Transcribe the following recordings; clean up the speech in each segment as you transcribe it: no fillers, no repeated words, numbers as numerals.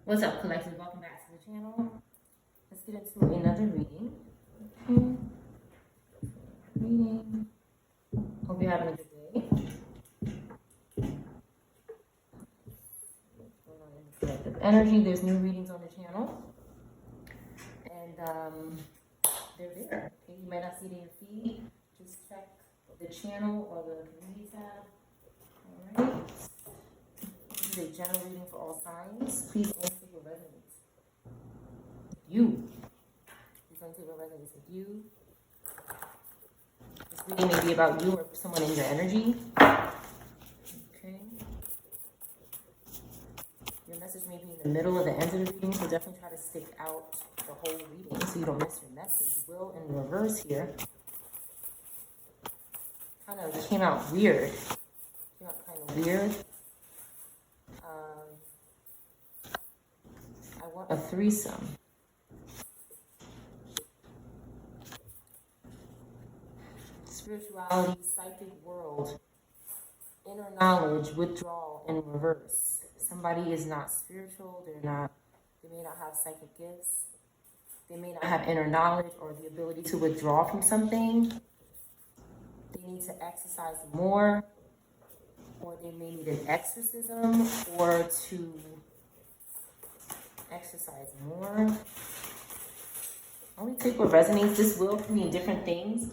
What's up, collective? Welcome back to the channel. Let's get into another reading. Okay. Reading. Hope you're having a good day. What's going on in the collective energy? There's new readings on the channel. And they're there. Okay, you might not see it in your feed. Just check the channel or the community tab. Alright. This is a general reading for all signs. Please only take what resonates with you. Please only take what resonates with you. This reading may be about you or someone in your energy. Okay. Your message may be in the middle or the end of the reading, so definitely try to stick out the whole reading so you don't miss your message. Will in reverse here. Kind of came out weird. Came out kind of weird. I want a threesome. Spirituality, psychic world, inner knowledge, withdrawal in reverse. Somebody is not spiritual, they may not have psychic gifts, they may not have inner knowledge or the ability to withdraw from something. They need to exercise more, or they may need an exorcism, or to exercise more. Only take what resonates. This will can mean different things.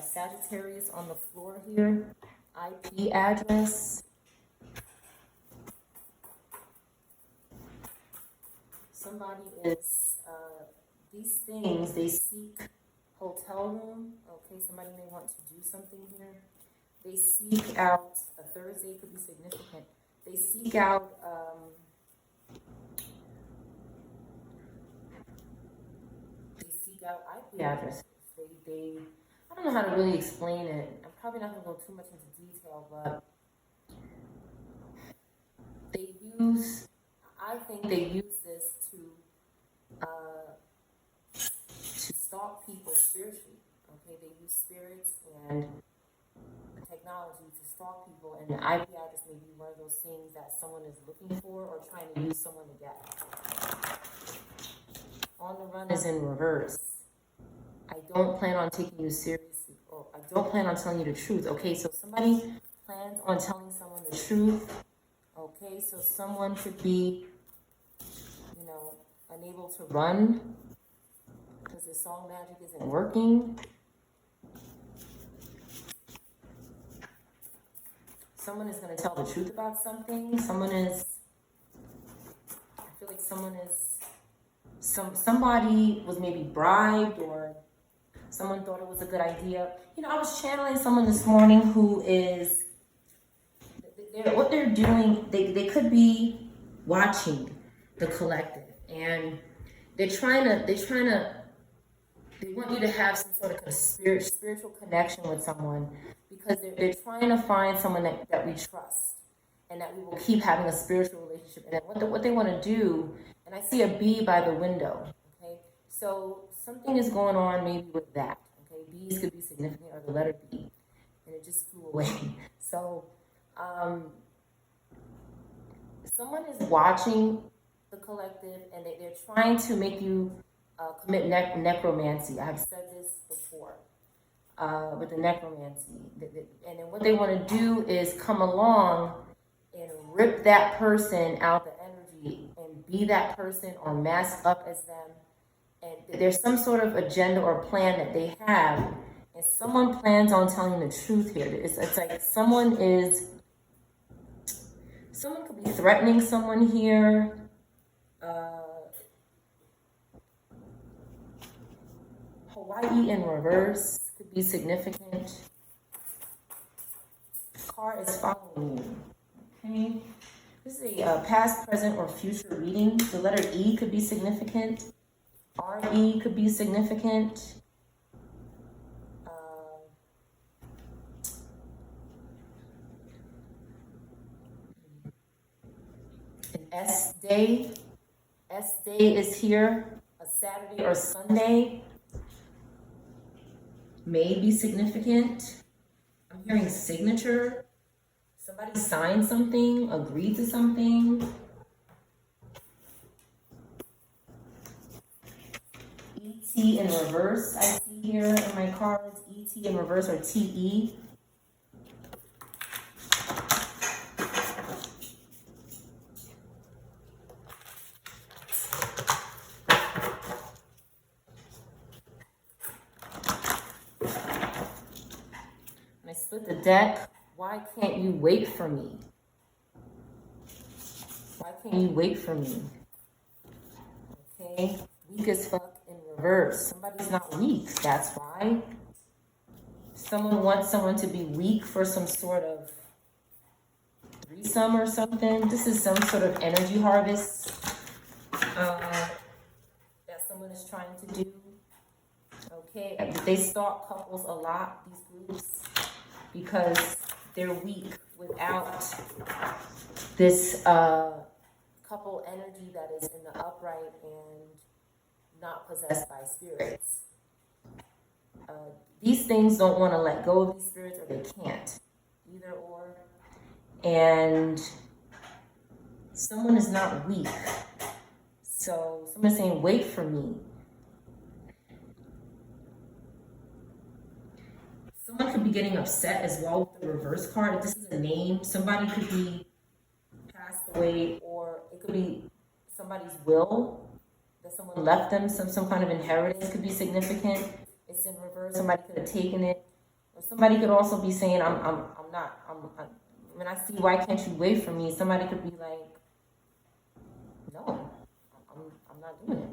Sagittarius on the floor here. IP address. Somebody is, these things, they seek hotel room. Okay, somebody may want to do something here. They seek out, a Thursday could be significant. They seek out, IP addresses. I don't know how to really explain it. I'm probably not going to go too much into detail, but I think they use this to stalk people spiritually. Okay, they use spirits and technology to stalk people, and the IP address may be one of those things that someone is looking for or trying to use someone to get. On the run is in reverse. I don't plan on taking you seriously, or I don't plan on telling you the truth. Okay, so somebody plans on telling someone the truth. Okay, so someone could be, unable to run because the song magic isn't working. Someone is going to tell the truth about something. I feel like somebody was maybe bribed, or someone thought it was a good idea. I was channeling someone this morning who is, what they're doing, they could be watching the collective, and they want you to have some sort of spiritual connection with someone, because they're trying to find someone that we trust and that we will keep having a spiritual relationship. And what they want to do, and I see a bee by the window, okay? So something is going on maybe with that, okay? Bees could be significant, or the letter B, and it just flew away. So someone is watching the collective, and they're trying to make you commit necromancy. I've said this before with the necromancy. And then what they want to do is come along and rip that person out the energy and be that person or mask up as them. And there's some sort of agenda or plan that they have, and someone plans on telling the truth here. It's like someone could be threatening someone here. Hawaii in reverse could be significant. Car is following you. Okay. This is a past, present, or future reading. The letter E could be significant. RE could be significant. An S day. S day is here. A Saturday or Sunday may be significant. I'm hearing signature. Somebody signed something, agreed to something. ET in reverse, I see here in my cards. ET in reverse, or TE. When I split the deck, why can't you wait for me? Why can't you wait for me? Okay, weak as fuck in reverse. Somebody's not weak, that's why. Someone wants someone to be weak for some sort of threesome or something. This is some sort of energy harvest that someone is trying to do. Okay, they stalk couples a lot, these groups, because they're weak without this couple energy that is in the upright and not possessed by spirits. These things don't want to let go of these spirits, or they can't, either or. And someone is not weak. So someone's saying, wait for me. Someone could be getting upset as well with the reverse card. If this is a name, somebody could be passed away, or it could be somebody's will that someone left them. Some kind of inheritance could be significant. It's in reverse. Somebody could have taken it, or somebody could also be saying, when I see why can't you wait for me, somebody could be like, no, I'm not doing it.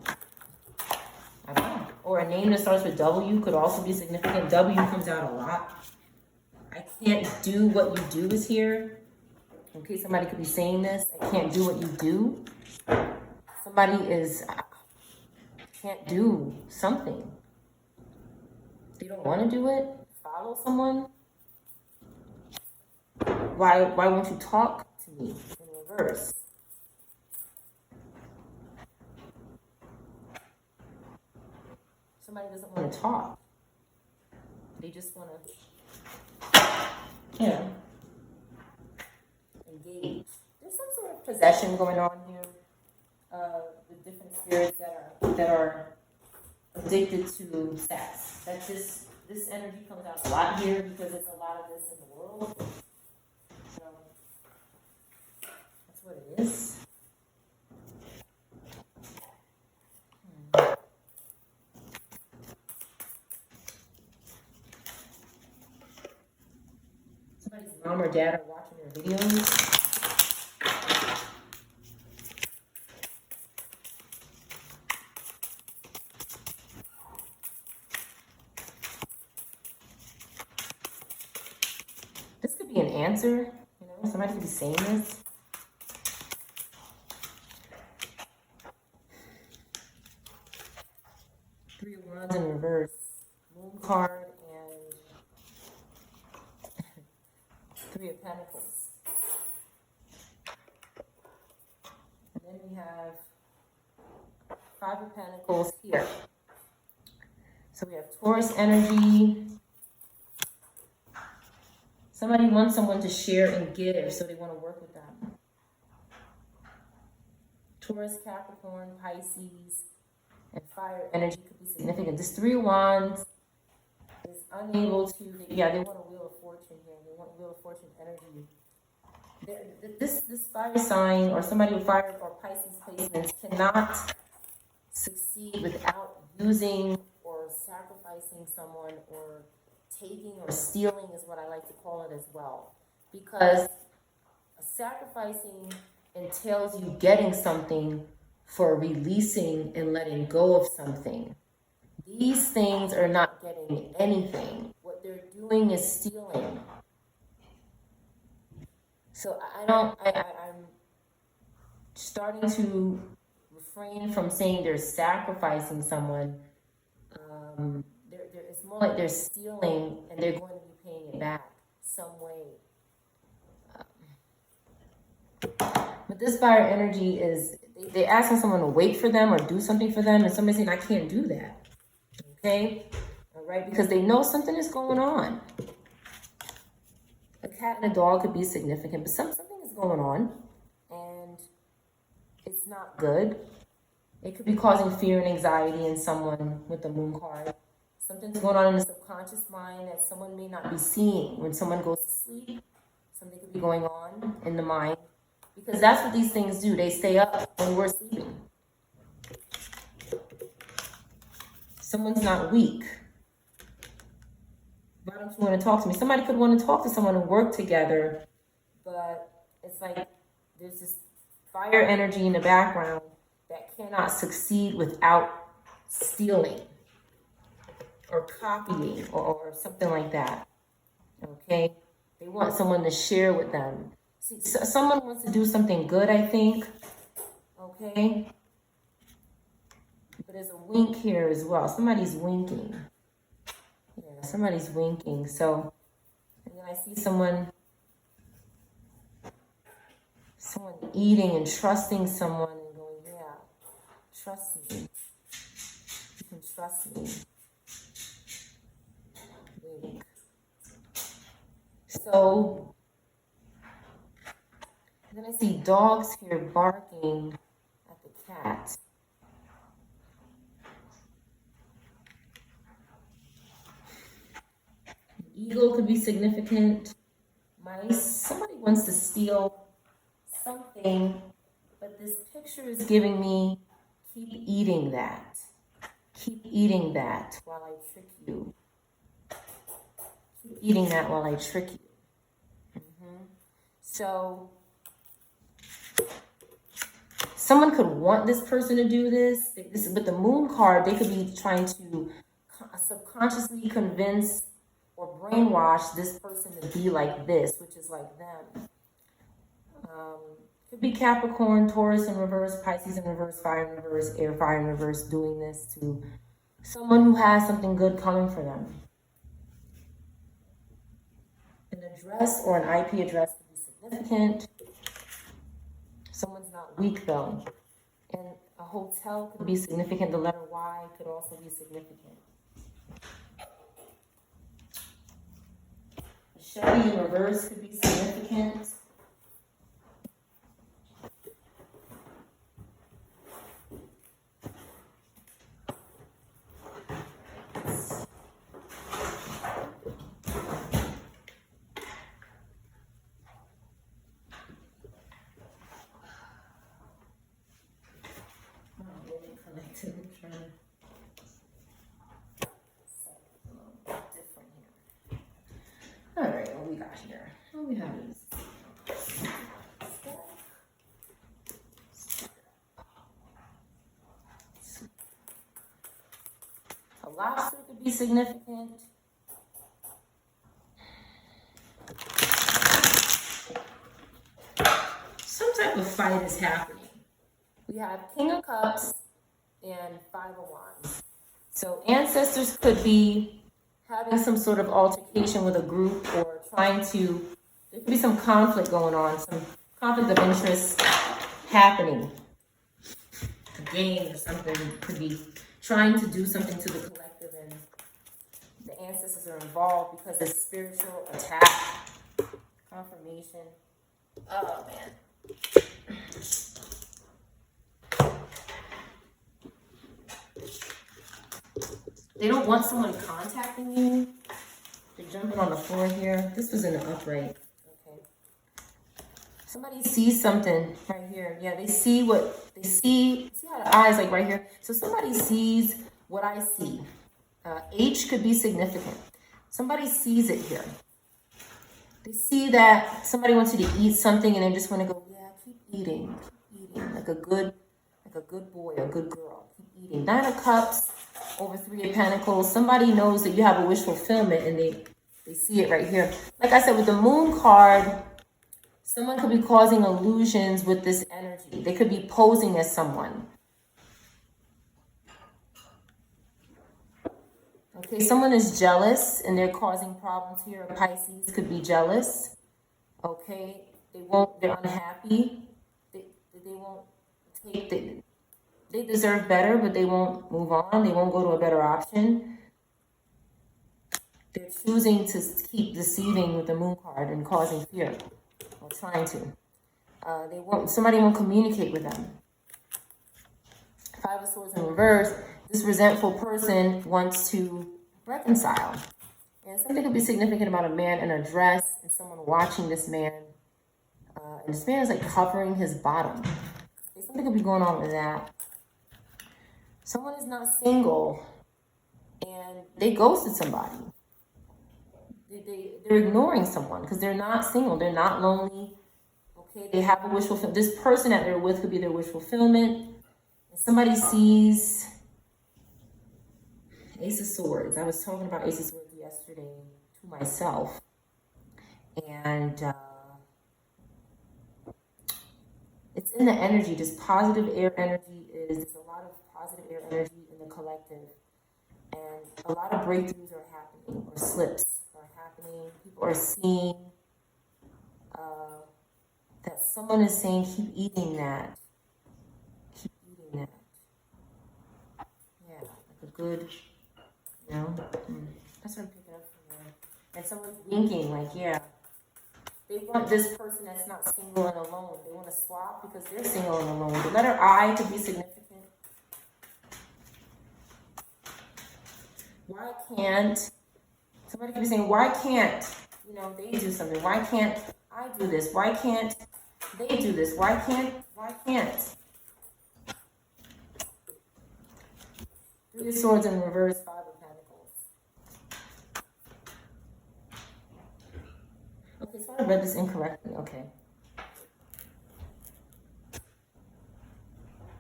I don't know. Or a name that starts with W could also be significant. W comes out a lot. I can't do what you do is here. Okay, somebody could be saying this. I can't do what you do. Somebody can't do something. They don't want to do it. Follow someone. Why won't you talk to me in reverse? Somebody doesn't want to talk. They just want to, engage. There's some sort of possession going on here with different spirits that are addicted to sex. This energy comes out a lot here because there's a lot of this in the world. So that's what it is. Somebody's mom or dad are watching their videos. This could be an answer, somebody could be saying this. Three of Wands in reverse, Moon card, and Three of Pentacles. And then we have Five of Pentacles here. So we have Taurus energy. Somebody wants someone to share and give, so they want to work with them. Taurus, Capricorn, Pisces, and fire energy could be significant. This Three of Wands is unable to, they want a Wheel of Fortune here. They want Wheel of Fortune energy. This fire sign, or somebody with fire or Pisces placements, cannot succeed without using or sacrificing someone, or taking or stealing is what I like to call it as well. Because sacrificing entails you getting something for releasing and letting go of something. These things are not getting anything. What they're doing is stealing. So I'm starting to refrain from saying they're sacrificing someone. It's more like they're stealing, and they're going to be paying it back some way. But this fire energy is, they're asking someone to wait for them or do something for them, and somebody's saying, I can't do that. Okay? All right? Because they know something is going on. A cat and a dog could be significant, but something is going on, and it's not good. It could be causing fear and anxiety in someone with the moon card. Something's going on in the subconscious mind that someone may not be seeing. When someone goes to sleep, something could be going on in the mind. Because that's what these things do. They stay up when we're sleeping. Someone's not weak. Why don't you want to talk to me? Somebody could want to talk to someone and work together, but it's like there's this fire energy in the background that cannot succeed without stealing or copying or something like that. Okay? They want someone to share with them. See, someone wants to do something good, I think. Okay? But there's a wink here as well. Somebody's winking. Yeah, somebody's winking. So, and then I see someone eating and trusting someone and going, yeah, trust me. You can trust me. Wink. So, then I see dogs here barking at the cat. Eagle could be significant. Mice. Somebody wants to steal something, but this picture is giving me keep eating that. Keep eating that while I trick you. Keep eating that while I trick you. So someone could want this person to do this. But the moon card, they could be trying to subconsciously convince or brainwash this person to be like this, which is like them. Could be Capricorn, Taurus in reverse, Pisces in reverse, fire in reverse, air, fire in reverse, doing this to someone who has something good coming for them. An address or an IP address could be significant. Someone's not weak though. And a hotel could be significant. The letter Y could also be significant. A Chevy in reverse could be significant. Alright, what we got here? What we have is a lobster could be significant. Some type of fight is happening. We have King of Cups and Five of Wands. So ancestors could be having some sort of altercation with a group or trying to, there could be some conflict going on, some conflict of interest happening. A game or something could be trying to do something to the collective and the ancestors are involved because of spiritual attack, confirmation. Oh man. They don't want someone contacting you. They're jumping on the floor here. This was in the upright. Okay. Somebody sees something right here. Yeah, they see what they see. See how the eyes like right here? So somebody sees what I see. H could be significant. Somebody sees it here. They see that somebody wants you to eat something and they just want to go, yeah, keep eating, like a good boy or good girl. Keep eating. Nine of Cups over Three of Pentacles. Somebody knows that you have a wish fulfillment and they see it right here. Like I said, with the Moon card, someone could be causing illusions with this energy. They could be posing as someone. Okay, someone is jealous and they're causing problems here. Pisces could be jealous. Okay, they're unhappy. They won't take, they deserve better, but they won't move on. They won't go to a better option. They're choosing to keep deceiving with the Moon card and causing fear, or trying to. Somebody won't communicate with them. Five of Swords in reverse, this resentful person wants to reconcile. And something could be significant about a man in a dress and someone watching this man. And this man is like covering his bottom. Okay, something could be going on with that. Someone is not single and they ghosted somebody. They're ignoring someone because they're not single. They're not lonely. Okay, they have a wish fulfillment. This person that they're with could be their wish fulfillment. And somebody sees Ace of Swords. I was talking about Ace of Swords yesterday to myself. And it's in the energy. This positive air energy there's a lot of positive air energy in the collective. And a lot of breakthroughs are happening, or slips are happening. People are seeing that someone is saying, keep eating that. Keep eating that. Yeah, like a good, that's what I'm picking up from there. And someone's winking, like, yeah. They want this person that's not single and alone. They want to swap because they're single and alone. The letter I could be significant. Why can't, somebody could be saying, why can't, they do something? Why can't I do this? Why can't they do this? Why can't? Three of Swords in reverse, Five of Pentacles. Okay, so I read this incorrectly. Okay.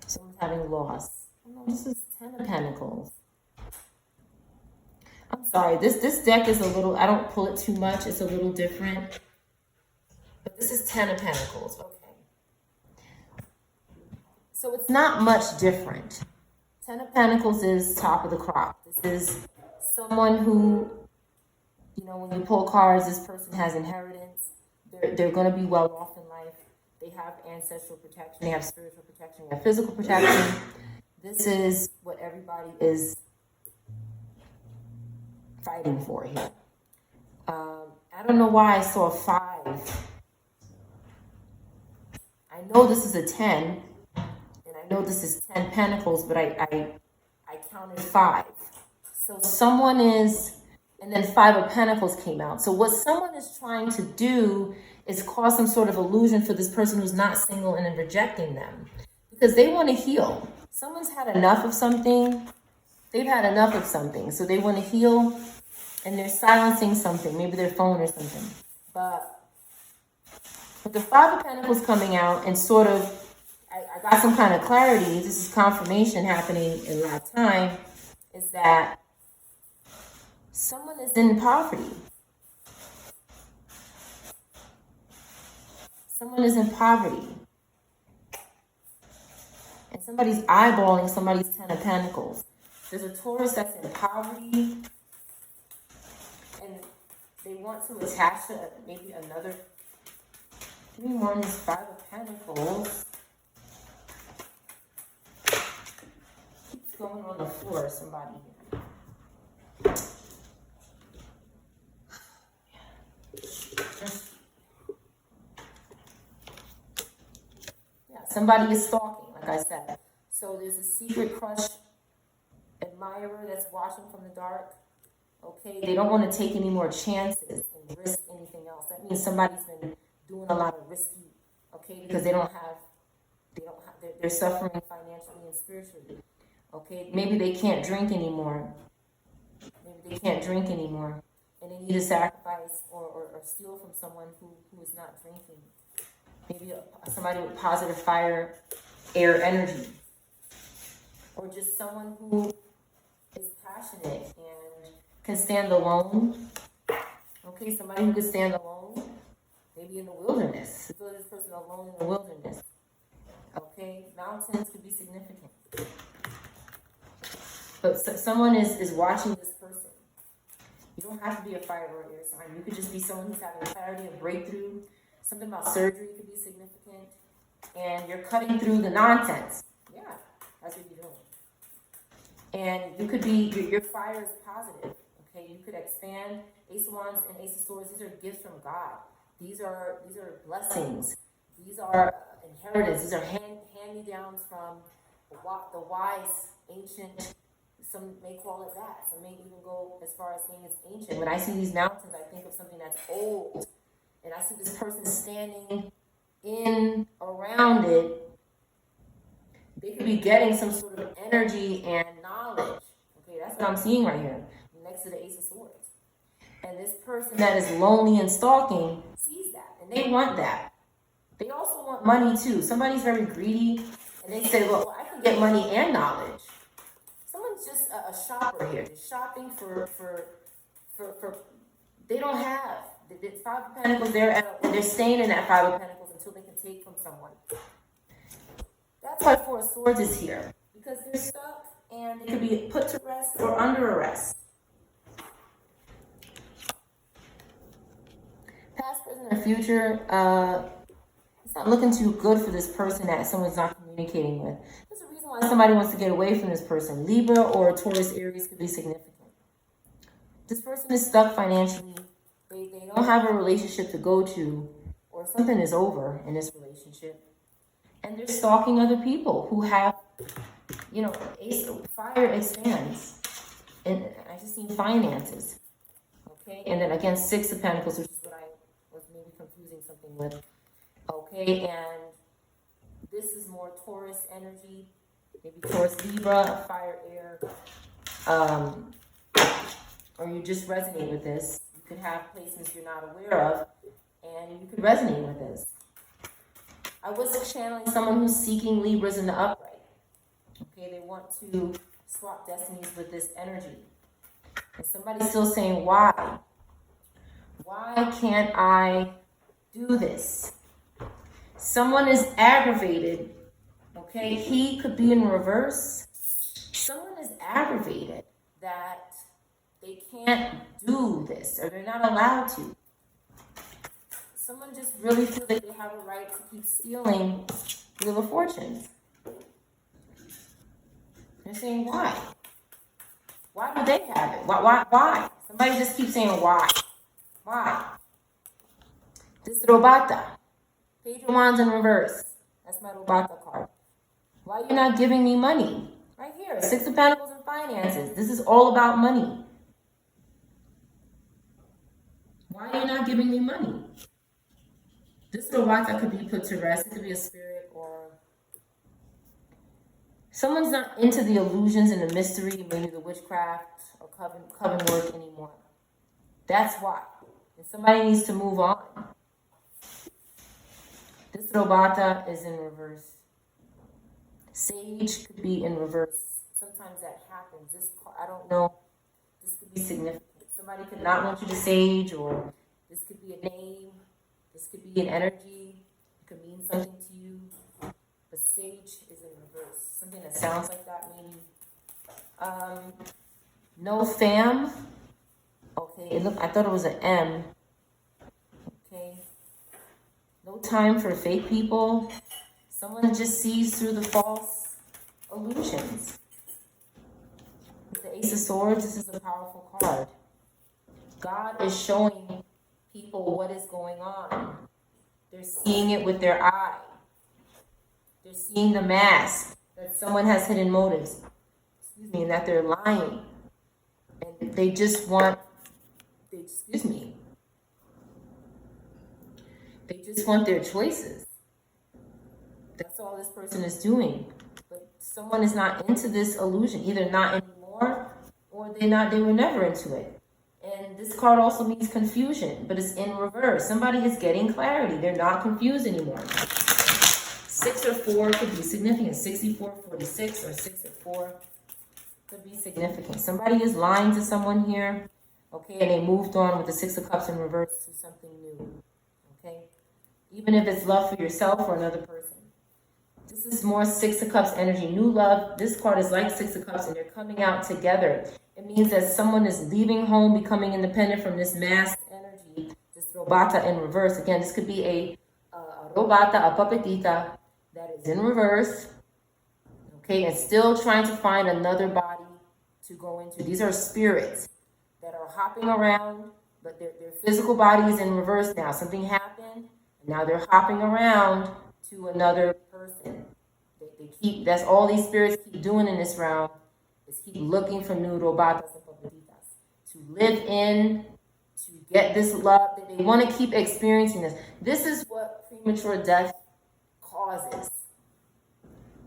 Someone's having loss. Oh, no, this is Ten of Pentacles. I'm sorry, this deck is a little, I don't pull it too much. It's a little different. But this is Ten of Pentacles. Okay. So it's not much different. Ten of Pentacles is top of the crop. This is someone who, when you pull cards, this person has inheritance. They're going to be well off in life. They have ancestral protection. They have spiritual protection. They have physical protection. This is what everybody is fighting for here. I don't know why I saw a 5. I know this is a 10. I know this is 10 Pentacles, but I counted 5. So someone is, and then 5 of Pentacles came out. So what someone is trying to do is cause some sort of illusion for this person who's not single and then rejecting them. Because they want to heal. Someone's had enough of something. They've had enough of something. So they want to heal and they're silencing something. Maybe their phone or something. But with the 5 of Pentacles coming out and sort of, I got some kind of clarity. This is confirmation happening in real time. Is that someone is in poverty. Someone is in poverty. And somebody's eyeballing somebody's 10 of Pentacles. There's a Taurus that's in poverty. And they want to attach to maybe another. Give me more on this 5 of Pentacles. Keeps going on the floor, somebody here. Yeah, somebody is stalking, like I said. So there's a secret crush admirer that's watching from the dark. Okay, they don't want to take any more chances and risk anything else. That means somebody's been doing a lot of risky, okay, because they're suffering financially and spiritually. Okay, maybe they can't drink anymore. And they need to sacrifice or steal from someone who is not drinking. Maybe somebody with positive fire, air energy. Or just someone who is passionate and can stand alone. Okay, somebody who can stand alone. Maybe in the wilderness. So this person alone in the wilderness. Okay, mountains could be significant. But someone is watching this person. You don't have to be a fire or air sign. You could just be someone who's having clarity, a breakthrough. Something about surgery could be significant. And you're cutting through the nonsense. Yeah, that's what you're doing. And you could be, your fire is positive. Okay, you could expand. Ace of Wands and Ace of Swords, these are gifts from God. These are blessings. These are inheritance. These are hand-me-downs from the wise, ancient, some may call it that. Some may even go as far as saying it's ancient. When I see these mountains, I think of something that's old. And I see this person standing in, around it. They could be getting some sort of energy and knowledge. Okay, that's what I'm seeing right here, next to the Ace of Swords. And this person that is lonely and stalking sees that, and they want that. They also want money too. Somebody's very greedy, and they say, well, I can get money and knowledge. Someone's just a shopper here. They're shopping for they don't have. The Five of Pentacles, they're staying in that Five of Pentacles until they can take from someone. That's why Four of Swords is here. Because they're stuck, and they could be put to rest or under arrest. Past, present, and future, it's not looking too good for this person that someone's not communicating with. There's a reason why somebody wants to get away from this person. Libra or Taurus, Aries could be significant. This person is stuck financially. They don't have a relationship to go to, or something is over in this relationship. And they're stalking other people who have, fire expands. And I just seen finances. Okay, and then again, Six of Pentacles, which is what I was maybe confusing something with. Okay, and this is more Taurus energy, maybe Taurus Libra, fire, air, or you just resonate with this. You could have placements you're not aware of, and you could resonate with this. I was channeling someone who's seeking Libras in the upright. Okay, they want to swap destinies with this energy. And somebody's still saying, why? Why can't I do this? Someone is aggravated. Okay, he could be in reverse. Someone is aggravated that they can't do this, or they're not allowed to. Someone just really feels like they have a right to keep stealing Wheel of Fortunes. They're saying, why? Why do they have it? Why? Somebody just keeps saying, why? Why? This Robata. Page of Wands in reverse. That's my Robata card. Why are you not giving me money? Right here, Six of Pentacles and finances. This is all about money. Why are you not giving me money? This Robata could be put to rest. It could be a spirit, or someone's not into the illusions and the mystery, maybe the witchcraft or coven work anymore. That's why. And somebody needs to move on. This Robata is in reverse. Sage could be in reverse. Sometimes that happens. I don't know. This could be significant. Somebody could not want you to sage, or this could be a name. This could be an energy. It could mean something to you. But sage is in reverse. Something that sounds like that, maybe. No fam. Okay, I thought it was an M. Okay. No time for fake people. Someone just sees through the false illusions. With the Ace of Swords, this is a powerful card. God is showing people what is going on. They're seeing it with their eye. They're seeing the mask, that someone has hidden motives. And that they're lying. And they just want, they just want their choices. That's all this person is doing. But someone is not into this illusion, either not anymore, or they were never into it. And this card also means confusion, but it's in reverse. Somebody is getting clarity. They're not confused anymore. 6 or 4 could be significant. 64, 46, or 6 or 4 could be significant. Somebody is lying to someone here, okay, and they moved on with the 6 of Cups in reverse to something new, okay? Even if it's love for yourself or another person. This is more 6 of Cups energy, new love. This card is like 6 of Cups, and they're coming out together. It means that someone is leaving home, becoming independent from this masked energy, this Robata in reverse. Again, this could be a Robata, a Papetita that is in reverse, okay, and still trying to find another body to go into. These are spirits that are hopping around, but their physical body is in reverse now. Something happened, and now they're hopping around to another person. they keep, that's all these spirits keep doing in this realm, is keep looking for new robatas and papaditas to live in, to get this love. They want to keep experiencing this. This is what premature death causes.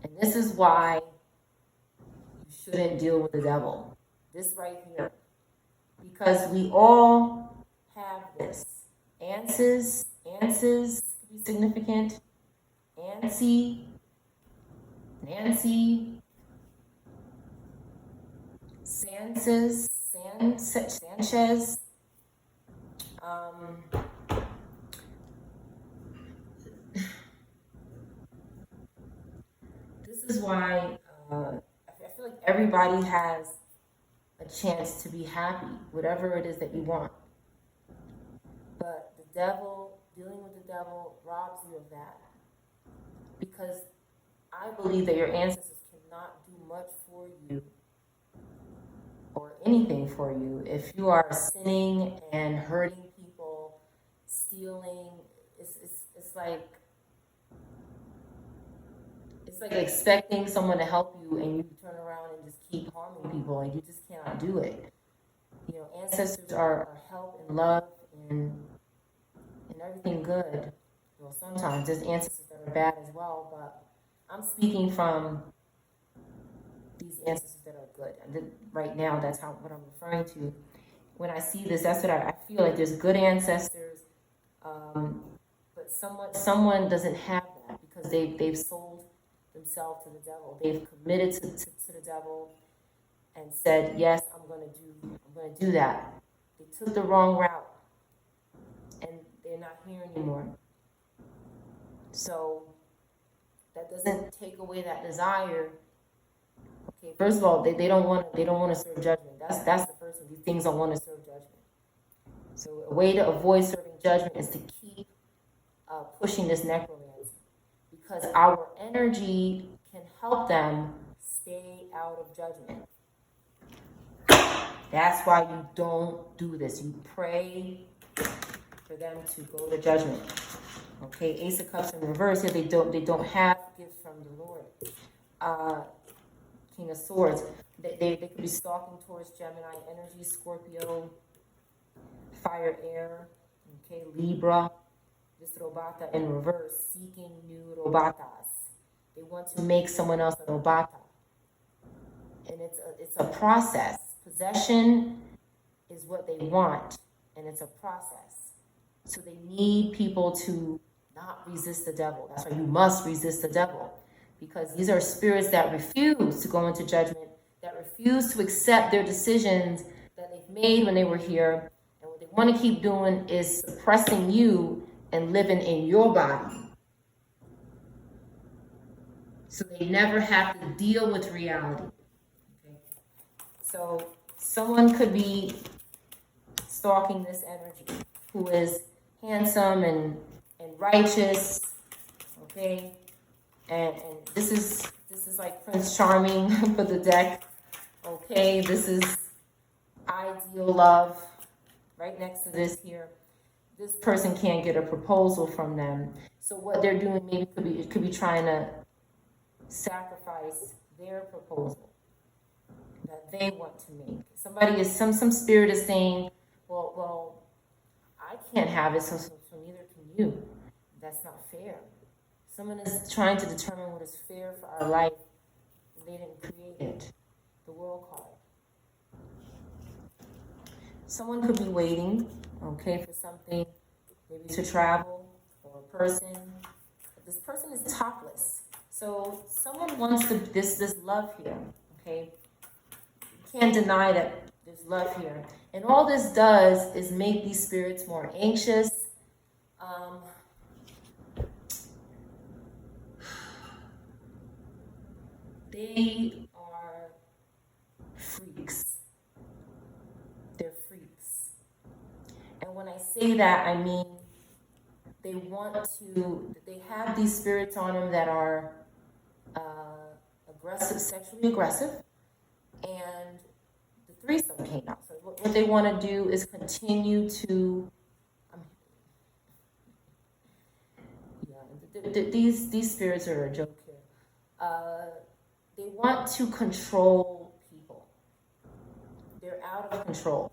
And this is why you shouldn't deal with the devil. This right here. Because we all have this. Anses could be significant. Nancy, Sanchez. This is why I feel like everybody has a chance to be happy, whatever it is that you want. But the devil, dealing with the devil, robs you of that. Because I believe that your ancestors cannot do much for you or anything for you if you are sinning and hurting people, stealing. It's like expecting someone to help you and you turn around and just keep harming people, and you just cannot do it. You know, ancestors are help and love and everything good. Well, sometimes there's ancestors that are bad as well, but I'm speaking from these ancestors that are good. And right now, that's what I'm referring to. When I see this, that's what I feel like. There's good ancestors, but someone doesn't have that because they've sold themselves to the devil. They've committed to the devil and said, yes, I'm going to do that. They took the wrong route, and they're not here anymore. So that doesn't take away that desire. Okay, first of all, they don't want to serve judgment. That's the first thing. These things don't want to serve judgment. So a way to avoid serving judgment is to keep pushing this necromancy, because our energy can help them stay out of judgment. That's why you don't do this. You pray for them to go to judgment. Okay, Ace of Cups in reverse here. They don't have gifts from the Lord. King of Swords. They could be stalking towards Gemini energy, Scorpio, fire, air. Okay, Libra. This robata in reverse, seeking new robatas. They want to make someone else a robata, and it's a process. Possession is what they want, and it's a process. So they need people to not resist the devil. That's why you must resist the devil, because these are spirits that refuse to go into judgment, that refuse to accept their decisions that they've made when they were here. And what they want to keep doing is suppressing you and living in your body. So they never have to deal with reality. Okay? So someone could be stalking this energy who is handsome and righteous, okay? And this is like Prince Charming for the deck, okay? This is ideal love right next to this here. This person can't get a proposal from them. So what they're doing maybe could be trying to sacrifice their proposal that they want to make. Some spirit is saying, well, I can't have it, so neither can you. That's not fair. Someone is trying to determine what is fair for our life, and they didn't create it. The world card. Someone could be waiting, okay, for something, maybe to travel, or a person. But this person is topless. So someone wants this love here, okay? You can't deny that there's love here. And all this does is make these spirits more anxious. They are freaks. They're freaks. And when I say that, I mean they have these spirits on them that are aggressive, sexually aggressive, and the threesome came out. So what they want to do is continue to, these spirits are a joke here. They want to control people. They're out of control.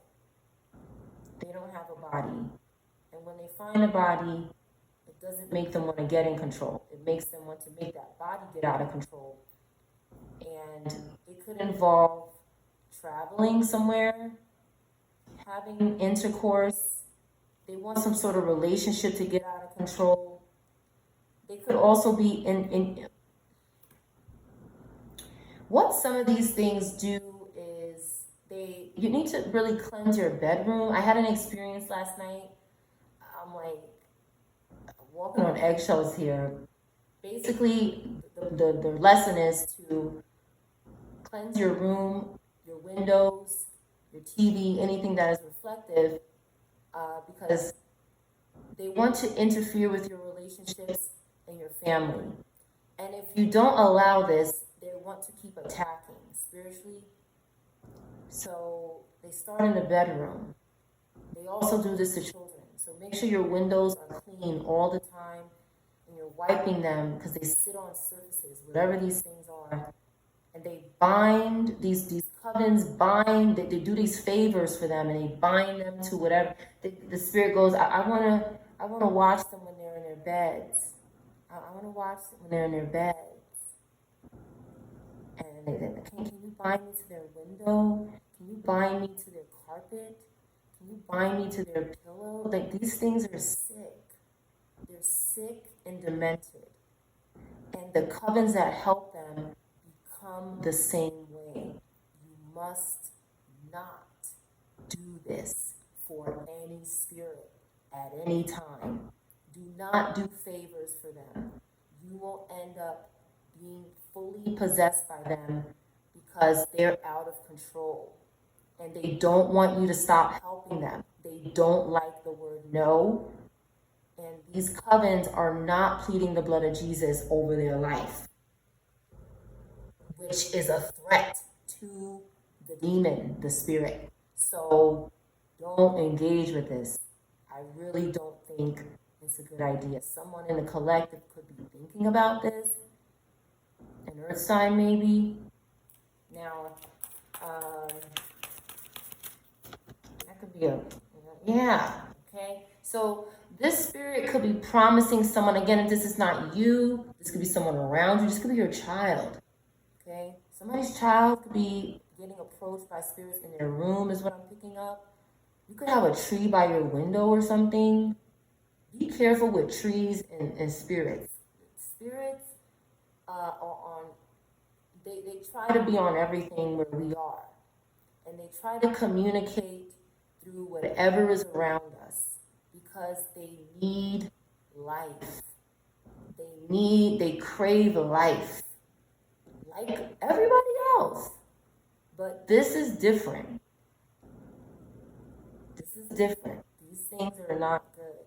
They don't have a body. And when they find a body, it doesn't make them want to get in control. It makes them want to make that body get out of control. And it could involve traveling somewhere, having intercourse. They want some sort of relationship to get out of control. They could also be in what some of these things do is you need to really cleanse your bedroom. I had an experience last night. I'm like walking on eggshells here. Basically, the lesson is to cleanse your room, your windows, your TV, anything that is reflective, because they want to interfere with your relationships and your family. And if you don't allow this, they want to keep attacking spiritually. So they start in the bedroom. They also do this to children. So make sure your windows are clean all the time and you're wiping them because they sit on surfaces, whatever these things are. And they bind these covens, they do these favors for them and they bind them to whatever. The spirit goes, I want to watch them when they're in their beds. I want to watch them when they're in their beds. And can you bind me to their window? Can you bind me to their carpet? Can you bind me to their pillow? Like, these things are sick. They're sick and demented. And the covens that help them become the same way. You must not do this for any spirit at any time. Do not do favors for them. You will end up being fully possessed by them because they're out of control. And they don't want you to stop helping them. They don't like the word no. And these covens are not pleading the blood of Jesus over their life, which is a threat to the demon, the spirit. So don't engage with this. I really don't think it's a good idea. Someone in the collective could be thinking about this. An earth sign, maybe. Now, that could be okay. So this spirit could be promising someone, again, if this is not you, this could be someone around you, this could be your child, okay? Somebody's child could be getting approached by spirits in their room is what I'm picking up. You could have a tree by your window or something. Be careful with trees and spirits. Spirits they try to be on everything where we are. And they try to communicate through whatever is around us because they need life. They crave life like everybody else. But this is different. This is different. These things are not good.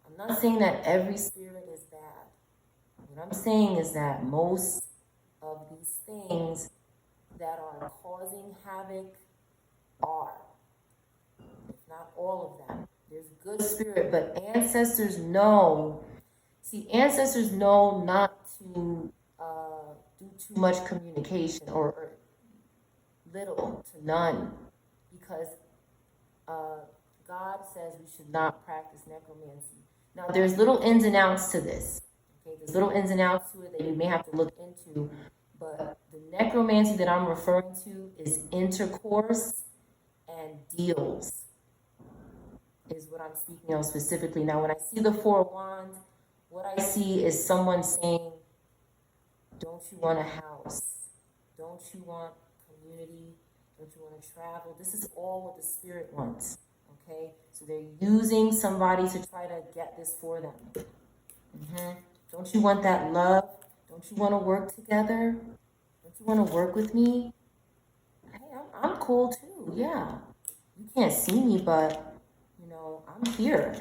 I'm not saying that every spirit is bad. What I'm saying is that most of these things that are causing havoc are, if not all of them. There's good spirit, but ancestors know. See, ancestors know not to do too much communication or little to none, because God says we should not practice necromancy. Now, there's little ins and outs to this. Okay, there's little ins and outs to it that you may have to look into, but the necromancy that I'm referring to is intercourse and deals, is what I'm speaking of specifically. Now, when I see the Four of Wands, what I see is someone saying, don't you want a house? Don't you want community? Don't you want to travel? This is all what the spirit wants, okay? So they're using somebody to try to get this for them. Don't you want that love? Don't you want to work together? Don't you want to work with me? Hey, I'm cool too, yeah. You can't see me, but, I'm here.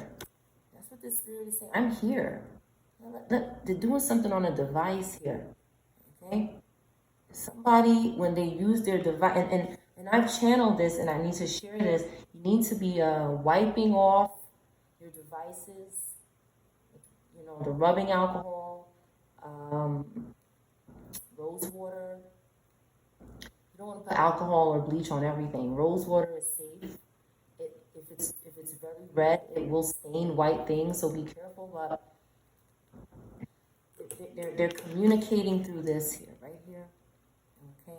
That's what this spirit is saying. I'm here. They're doing something on a device here, okay? Somebody, when they use their device, and I've channeled this and I need to share this, you need to be wiping off your devices, the rubbing alcohol, rose water. You don't want to put alcohol or bleach on everything. Rose water is safe. If it's very red, it will stain white things. So be careful. But they're communicating through this here, right here. Okay,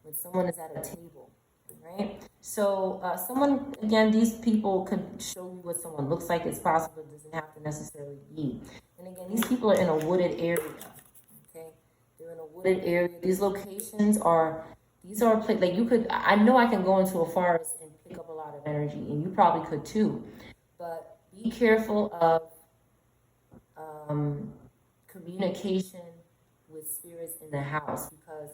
when someone is at a table, right? So someone, again, these people could show you what someone looks like. It's possible. It doesn't have to necessarily be. And again, these people are in a wooded area. Okay, they're in a wooded area. These locations are. These are like you could. I know I can go into a forest and pick up a lot of energy, and you probably could too. But be careful of communication with spirits in the house, because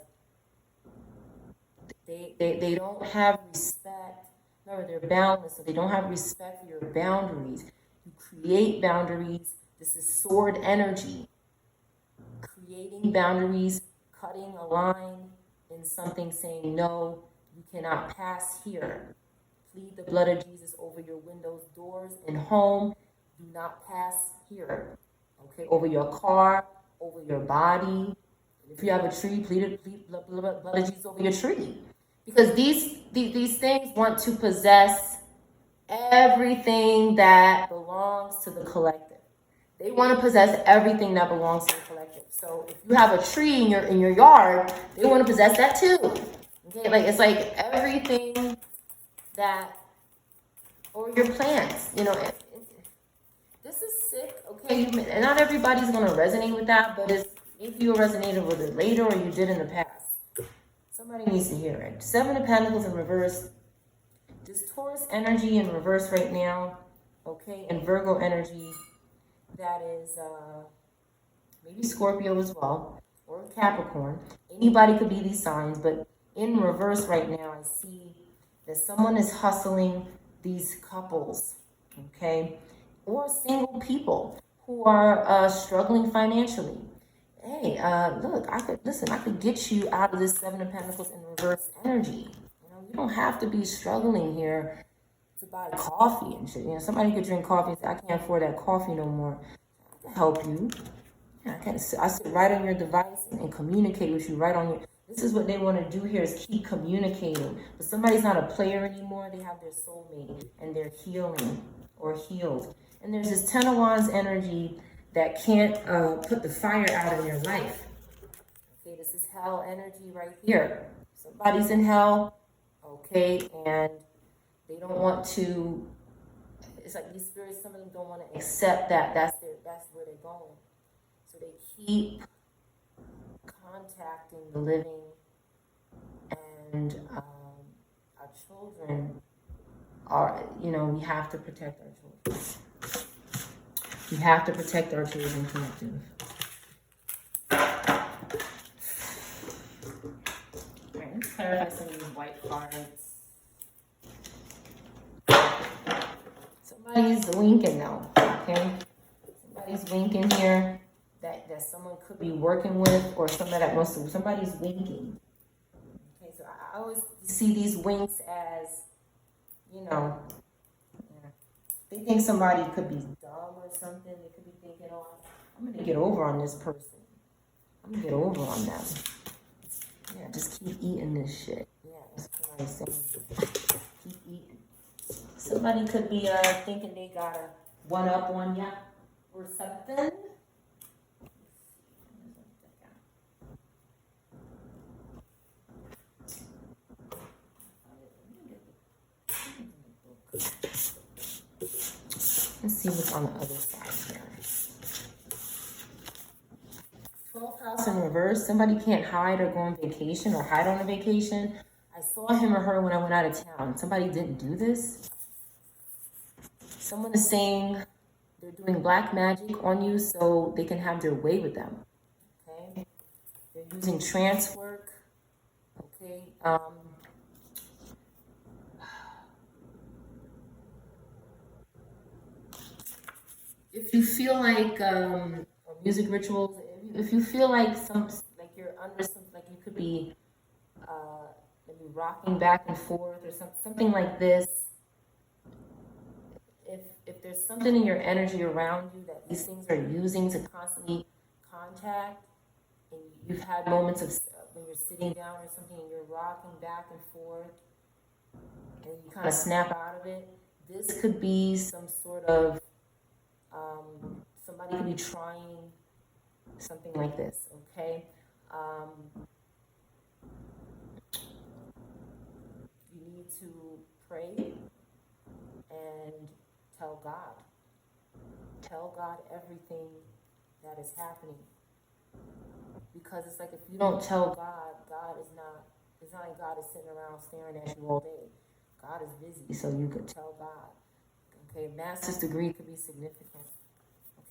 they don't have respect. Remember, they're boundless, so they don't have respect for your boundaries. You create boundaries. This is sword energy. Creating boundaries, cutting a line in something, saying, no, you cannot pass here. Plead the blood of Jesus over your windows, doors, and home. Do not pass here. Okay, over your car, over your body. If you have a tree, plead blood of Jesus over your tree. Because these things want to possess everything that belongs to the collective. They want to possess everything that belongs to the collective. So if you have a tree in your yard, they want to possess that too. Okay, like it's like everything that, or your plants, this is sick. Okay, and not everybody's gonna resonate with that, but it's maybe you resonated with it later or you did in the past. Somebody needs to hear it. 7 of Pentacles in reverse. This Taurus energy in reverse right now. Okay, and Virgo energy. That is maybe Scorpio as well, or Capricorn. Anybody could be these signs, but in reverse right now, I see that someone is hustling these couples, okay, or single people who are struggling financially. Hey, look, I could get you out of this 7 of Pentacles in reverse energy. You don't have to be struggling here to buy coffee and shit. Somebody could drink coffee and say, I can't afford that coffee no more. I can help you. I sit right on your device and communicate with you right on your. This is what they want to do here, is keep communicating. But somebody's not a player anymore. They have their soulmate and they're healing or healed. And there's this 10 of Wands energy that can't put the fire out in your life. Okay, this is hell energy right here. Somebody's in hell, okay, and they don't want to. It's like these spirits, some of them don't want to accept that that's where they're going. So they keep contacting the living, and our children are, we have to protect our children. We have to protect our children collective. All right, let's clarify some of these white cards. Somebody's winking now, okay? Somebody's winking here that someone could be working with, or somebody's winking. Okay, so I always see these winks as, they think somebody could be dumb or something. They could be thinking, oh, I'm going to get over on this person. I'm going to get over on them. Yeah, just keep eating this shit. Yeah, that's what I'm saying. Keep eating. Somebody could be thinking they got a one-up on ya or something. Let's see what's on the other side here. 12th house in reverse. Somebody can't hide or go on vacation or hide on a vacation. I saw him or her when I went out of town. Somebody didn't do this. Someone is saying they're doing black magic on you so they can have their way with them. Okay? They're using trance work. Okay? If you feel like music rituals, if you feel like you're under like you could be maybe rocking back and forth or something like this. If there's something in your energy around you that these things are using to constantly contact, and you've had moments of when you're sitting down or something and you're rocking back and forth and you kind of snap out of it. This could be some sort of, somebody could be trying something like this, okay? You need to pray and tell God. Tell God everything that is happening. Because it's like if you don't tell God, it's not like God is sitting around staring at you all day. God is busy, so you could tell God. Okay, a master's degree could be significant.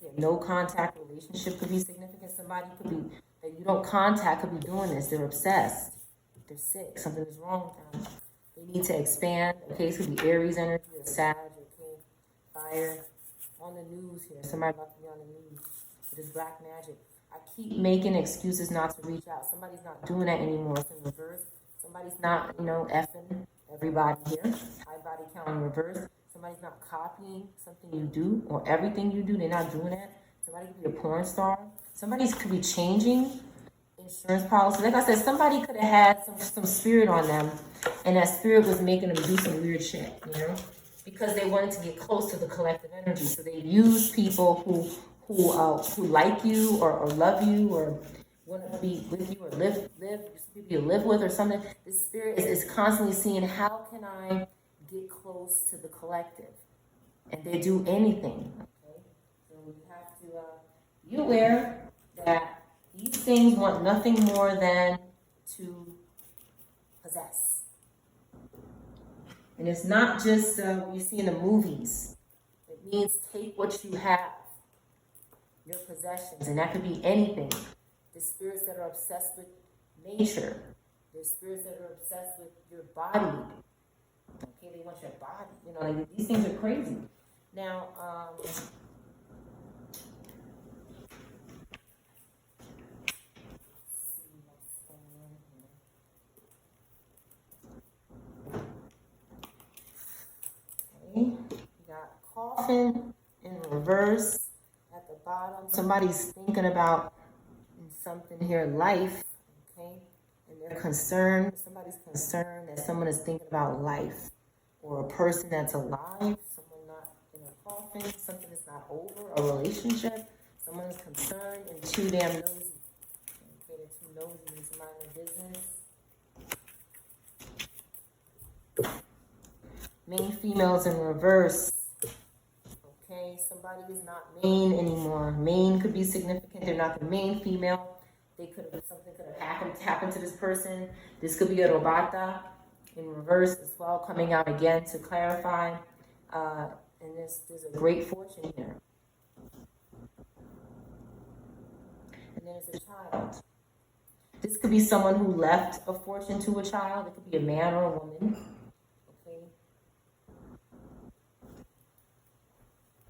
Okay, no contact relationship could be significant. Somebody could be, that you don't contact could be doing this. They're obsessed. They're sick. Something is wrong with them. They need to expand. Okay, it could be Aries energy or Sag, okay, fire. On the news here, somebody about to be on the news. It is black magic. I keep making excuses not to reach out. Somebody's not doing that anymore. It's in reverse. Somebody's not, effing everybody here. High body count in reverse. Somebody's not copying something you do or everything you do. They're not doing that. Somebody could be a porn star. Somebody could be changing insurance policy. Like I said, somebody could have had some spirit on them, and that spirit was making them do some weird shit, because they wanted to get close to the collective energy. So they use people who like you or love you or want to be with you or live people you live with or something. The spirit is constantly seeing, how can I get close to the collective? And they do anything. Okay, so we have to be aware that these things want nothing more than to possess. And it's not just what you see in the movies. It means take what you have, your possessions, and that could be anything. The spirits that are obsessed with nature. There's spirits that are obsessed with your body. Okay, they want your body. Like, these things are crazy. Now, you got coffin in reverse at the bottom. Somebody's thinking about something here, life, okay? And they're concerned. Somebody's concerned that someone is thinking about life, or a person that's alive, someone not in a coffin, something is not over, a relationship. Someone is concerned and too damn nosy. Okay, they're too nosy to mind their business. Main females in reverse. Okay, somebody is not main anymore. Main could be significant. They're not the main female. Something could have happened to this person. This could be a robata in reverse as well, coming out again to clarify. And there's a great fortune here. And then there's a child. This could be someone who left a fortune to a child. It could be a man or a woman.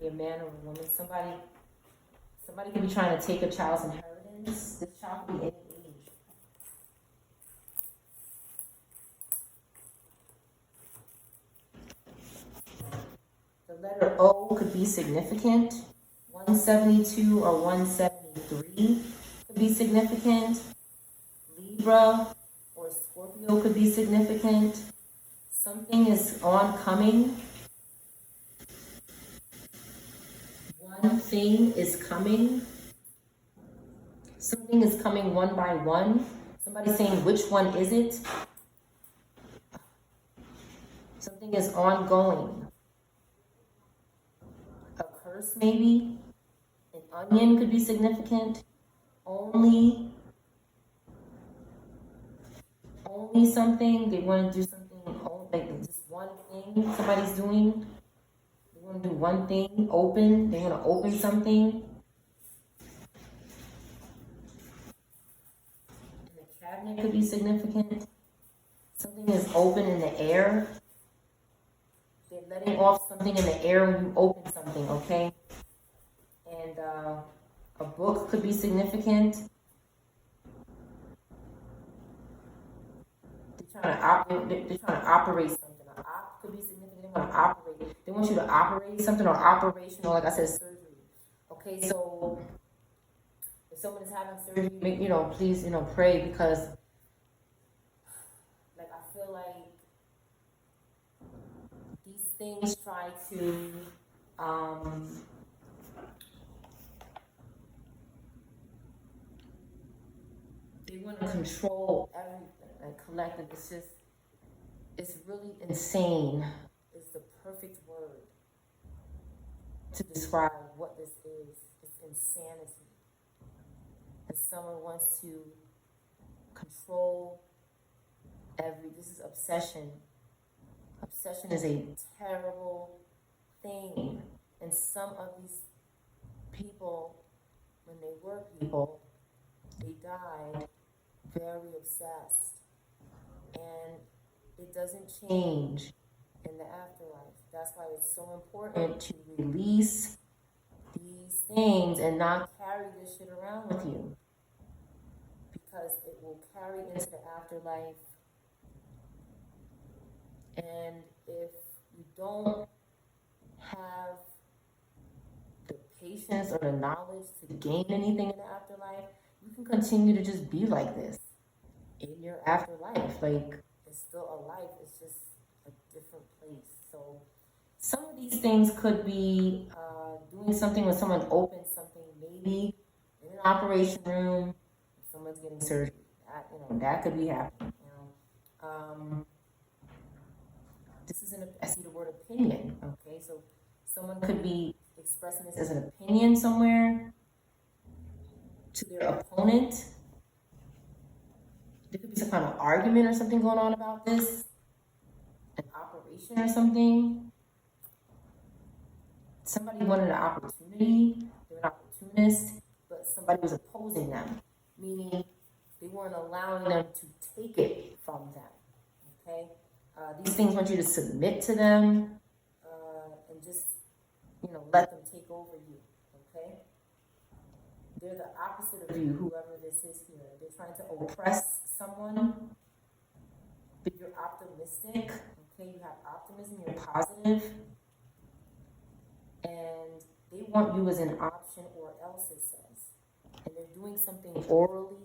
Be a man or a woman. Somebody could be trying to take a child's inheritance. This child could be any age. The letter O could be significant. 172 or 173 could be significant. Libra or Scorpio could be significant. Something is oncoming. One thing is coming. Something is coming one by one. Somebody's saying, which one is it? Something is ongoing. A curse, maybe. An onion could be significant. Only something. They want to do something, like just one thing somebody's doing. They want to do one thing, open. They want to open something. And the cabinet could be significant. Something is open in the air. They're letting off something in the air when you open something, okay? And a book could be significant. They're trying to operate something. An op could be significant. They want to operate. They want you to operate something, or operational, like I said, surgery. Okay, so if someone is having surgery, please, pray, because things try to they want to control everything. Like collective, it's really insane. Is the perfect word to describe what this is. It's insanity. And someone wants to control this is obsession. Obsession is a terrible thing. And some of these people, when they were people, they died very obsessed. And it doesn't change in the afterlife. That's why it's so important to release these things and not carry this shit around with you. Because it will carry into the afterlife. And if you don't have the patience or the knowledge to gain anything in the afterlife, you can continue to just be like this in your afterlife. Like, it's still a life, it's just a different place. So some of these things could be doing something when someone opens something, maybe in an operation room, if someone's getting surgery. That could be happening. This is I see the word opinion. Okay, so someone could be expressing this as an opinion somewhere to their opponent. There could be some kind of argument or something going on about this, an operation or something. Somebody wanted an opportunity, they're an opportunist, but somebody was opposing them, meaning they weren't allowing them to take it from them, okay? These things want you to submit to them and just, let them take over you, okay? They're the opposite of you, whoever this is here. They're trying to oppress someone, but you're optimistic, okay? You have optimism, you're positive, and they want you as an option or else, it says. And they're doing something orally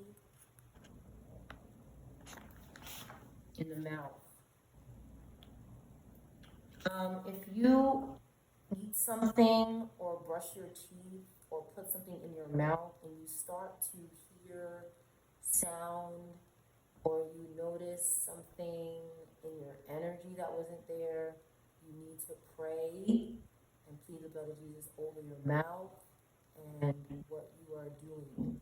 in the mouth. If you eat something or brush your teeth or put something in your mouth and you start to hear sound or you notice something in your energy that wasn't there, you need to pray and plead the blood of Jesus over your mouth and what you are doing,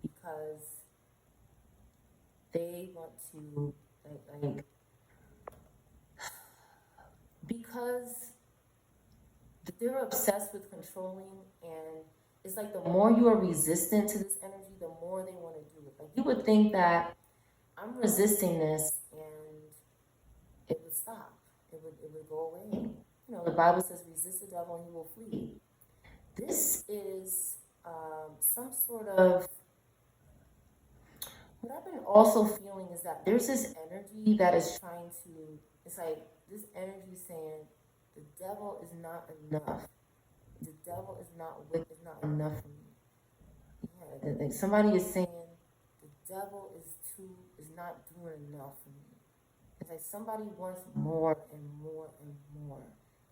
because they want to because they're obsessed with controlling, and it's like the more you are resistant to this energy, the more they want to do it. Like, you would think that I'm resisting this and it would stop, it would go away. The Bible says resist the devil and he will flee. This is some sort of, what I've been also feeling is that there's this energy that is trying to, it's like this energy saying the devil is not enough. The devil is not enough for me. Yeah, somebody is saying the devil is not doing enough for me. It's like somebody wants more and more and more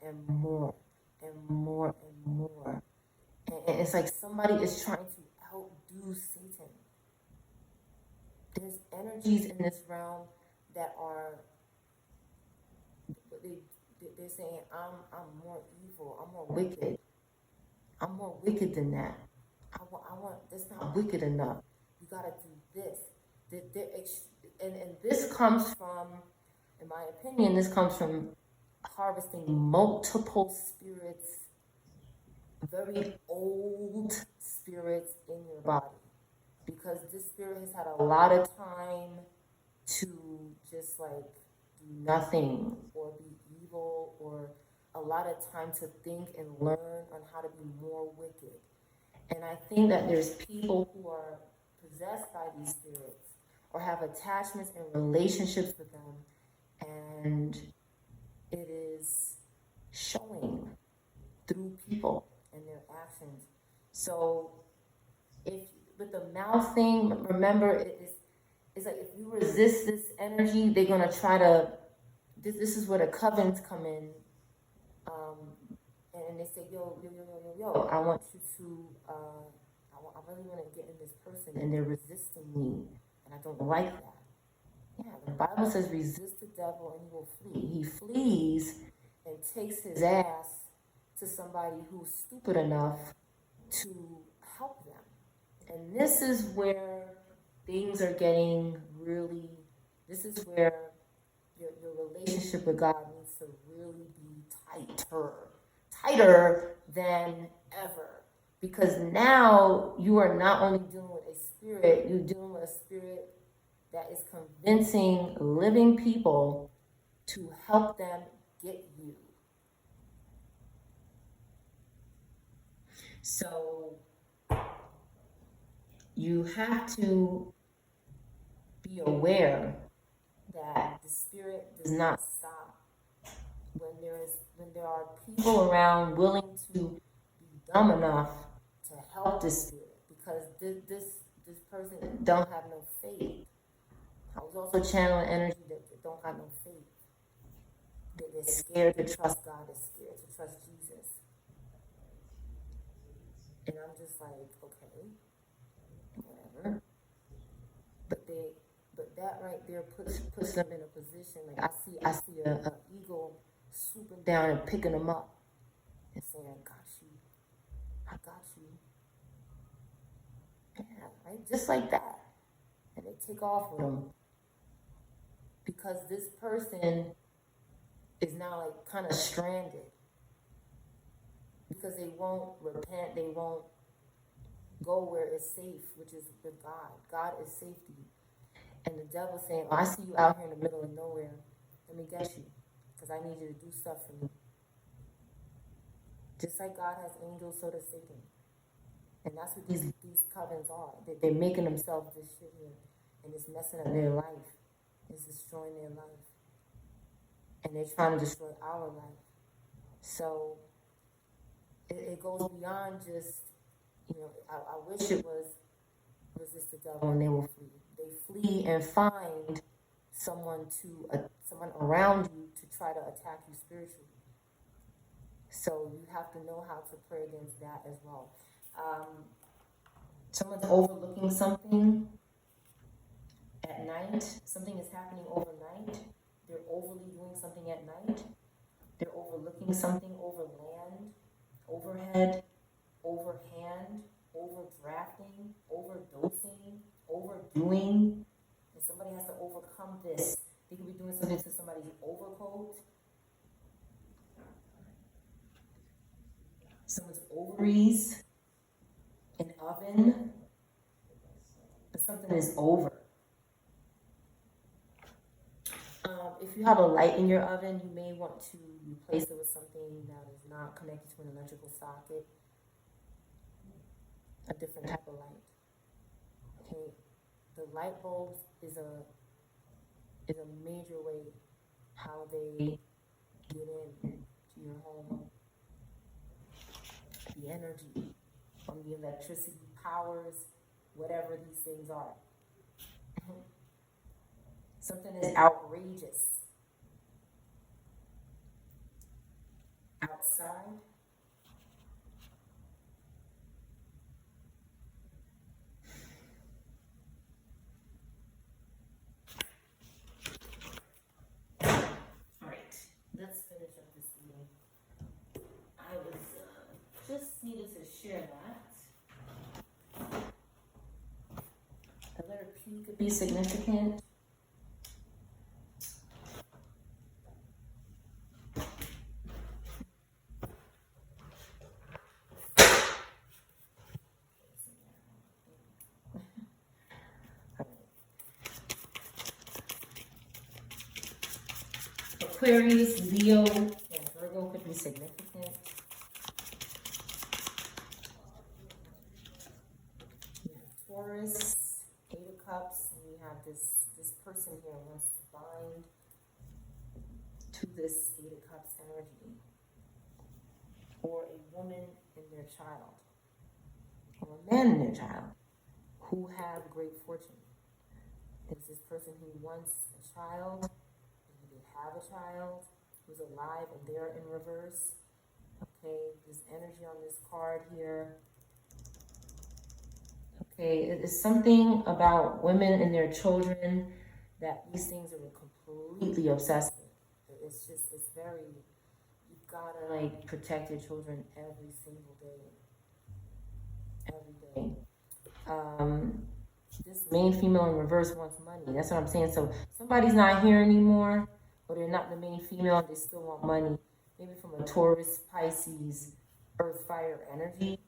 and more and more and more. And it's like somebody is trying to outdo Satan. There's energies in this realm that are, they're saying, I'm more evil, I'm more wicked. I'm more wicked than that. I want, that's not wicked enough. You gotta do this. And this comes from, in my opinion, this comes from harvesting multiple spirits, very old spirits in your body. Because this spirit has had a lot of time to just like do nothing or be evil, or a lot of time to think and learn on how to be more wicked. And I think that there's people who are possessed by these spirits or have attachments and relationships with them, and it is showing through people and their actions. So if with the mouth thing, remember, it's like if you resist this energy, they're gonna try to, this is where the covens come in, and they say, yo, I want you to, I really want to get in this person, and they're resisting me, and I don't like that. Yeah, the Bible says resist the devil and he will flee. He flees and takes his ass to somebody who's stupid enough to help them. And this is where things are getting really, this is where your relationship with God needs to really be tighter than ever. Because now you are not only dealing with a spirit, you're dealing with a spirit that is convincing living people to help them get you. So you have to be aware that the spirit does not stop when there are people around willing to be dumb enough to help the spirit, because this person don't have no faith. I was also channeling energy that don't have no faith. They're scared to trust God. They're scared to trust Jesus. And I'm just like, okay, whatever. But that right there puts them in a position. Like I see a eagle swooping down and picking them up and saying, I got you. Yeah, right, just like that. And they take off with them because this person is now like kind of stranded because they won't repent. They won't go where it's safe, which is with God. God is safety. And the devil's saying, I see you out here in the middle of nowhere. Let me get you, because I need you to do stuff for me. Just like God has angels, so does Satan. And that's what these covens are. They're making themselves this shit here. And it's messing up their life. It's destroying their life. And they're trying to destroy our life. So it goes beyond just, I wish it was resist the devil and they will flee. They flee and find someone around you to try to attack you spiritually. So you have to know how to pray against that as well. Someone's overlooking something at night. Something is happening overnight. They're overly doing something at night. They're overlooking something over land, overhead, overhand, overdrafting, overdosing, overdoing. And somebody has to overcome this. They could be doing something to somebody's overcoat, someone's ovaries, an oven, but something is over. If you have a light in your oven, you may want to replace it with something that is not connected to an electrical socket, a different type of light. Okay, the light bulbs is a major way how they get into your home. The energy from the electricity powers whatever these things are. Something is outrageous outside. All right, let's finish up this meeting. I was just needed to share that. The letter P could be significant. Aquarius, Leo, and Virgo could be significant. We have Taurus, Eight of Cups, and we have this person here wants to bind to this Eight of Cups energy, or a woman and their child, or a man and their child, who have great fortune. It's this person who wants a child, they have a child who's alive and they're in reverse, Okay, this energy on this card here. Okay, it's something about women and their children that these things are completely obsessed with. It's very, you've gotta like protect your children every single day. Every day. This main female in reverse wants money. That's what I'm saying. So somebody's not here anymore, or they're not the main female, they still want money. Maybe from a Taurus, Pisces, Earth, Fire energy.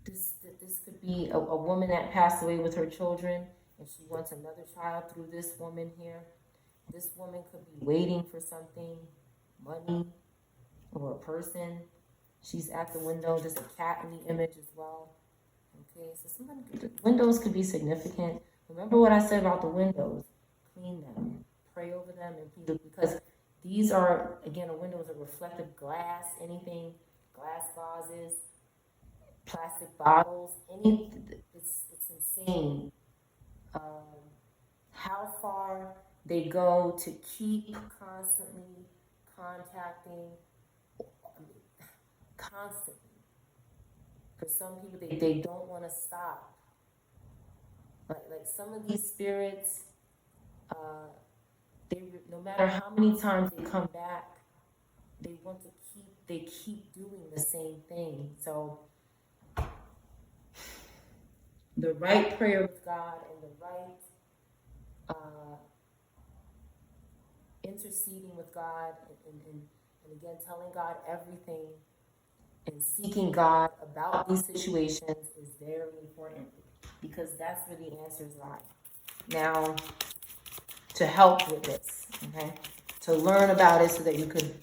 This could be a woman that passed away with her children, and she wants another child through this woman here. This woman could be waiting for something, money, or a person. She's at the window. There's a cat in the image as well. Okay, so windows could be significant. Remember what I said about the windows. Clean them, pray over them, and plead, because these are, again, a window is a reflective glass, anything, glass vases, plastic bottles, it's insane how far they go to keep constantly contacting, constantly. For some people, they don't want to stop. Like some of these spirits, no matter how many times they come back, they keep doing the same thing. So the right prayer with God and the right interceding with God and again telling God everything and seeking God about these situations is very important, because that's where the answers lie. Now, to help with this, okay, to learn about it so that you could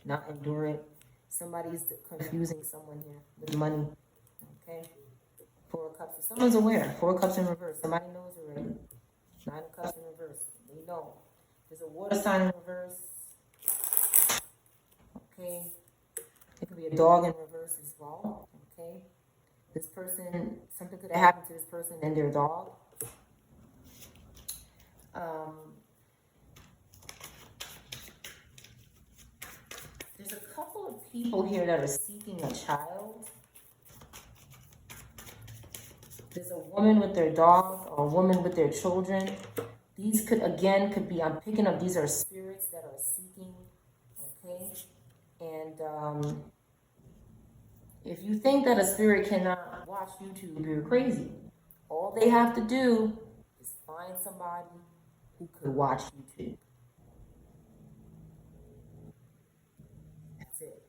not endure it. Somebody's confusing someone here with money, okay? 4 of Cups. So someone's aware. 4 of Cups in reverse. Somebody knows already. 9 of Cups in reverse. They know. There's a water sign in reverse. Okay. It could be a dog in reverse as well. Okay. This person, something could have happened to this person and their dog. There's a couple of people here that are seeking a child. There's a woman with their dog or a woman with their children. These could be, I'm picking up, these are spirits that are seeking, okay? And if you think that a spirit cannot watch YouTube, you're crazy. All they have to do is find somebody who could watch YouTube. That's it.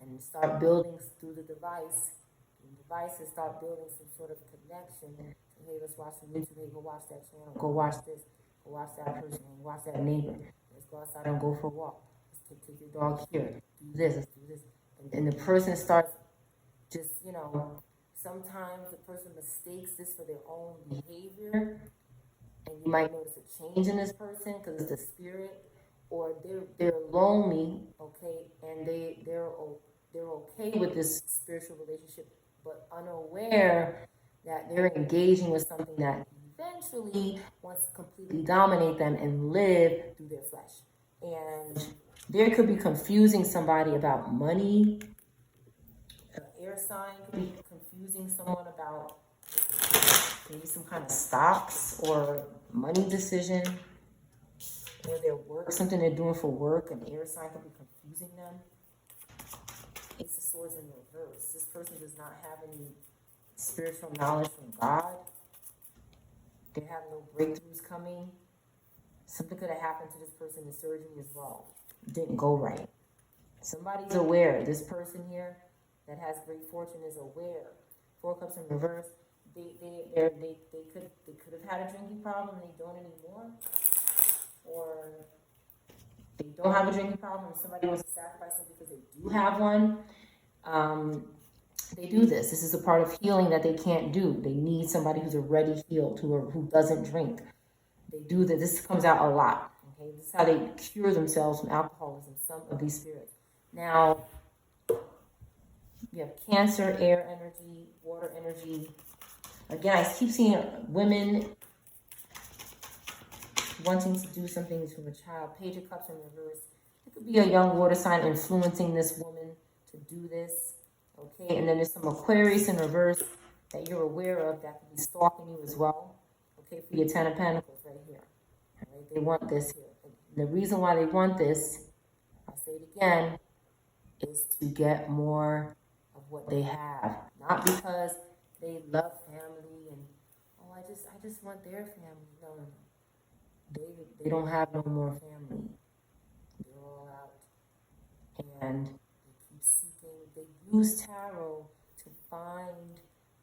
And start building through the device. Devices start building some sort of connection. Hey, let's watch some YouTube. Hey, go watch that channel. Go watch this. Go watch that person. Go watch that neighbor. Let's go outside and go for a walk. Let's take your dog here. Do this. Let's do this. And the person starts just, sometimes the person mistakes this for their own behavior. And you might notice a change in this person because it's the spirit. Or they're lonely, okay, and they're okay with this spiritual relationship, but unaware that they're engaging with something that eventually wants to completely dominate them and live through their flesh. And there could be confusing somebody about money. An air sign could be confusing someone about maybe some kind of stocks or money decision, or their work, something they're doing for work. An air sign could be confusing them. Ace of Swords in reverse. This person does not have any spiritual knowledge from God. They have no breakthroughs coming. Something could have happened to this person in surgery as well. It didn't go right. Somebody's aware. This person here that has great fortune is aware. 4 Cups in reverse. They could have had a drinking problem and they don't anymore. Or they don't have a drinking problem and somebody wants to sacrifice them because they do have one. They do this. This is a part of healing that they can't do. They need somebody who's already healed, who doesn't drink. They do that. This comes out a lot. Okay, this is how they cure themselves from alcoholism, some of these spirits. Now, you have Cancer, air energy, water energy. Again, I keep seeing women wanting to do something to a child. Page of Cups in reverse. It could be a young water sign influencing this woman to do this. Okay, and then there's some Aquarius in reverse that you're aware of that could be stalking you as well. Okay, for your Ten of Pentacles right here. All right, they want this here. And the reason why they want this, I'll say it again, is to get more of what they have. Not because they love family and, oh, I just want their family. No, no, no. They don't have no more family. They're all out. And they keep seeking. They use tarot to find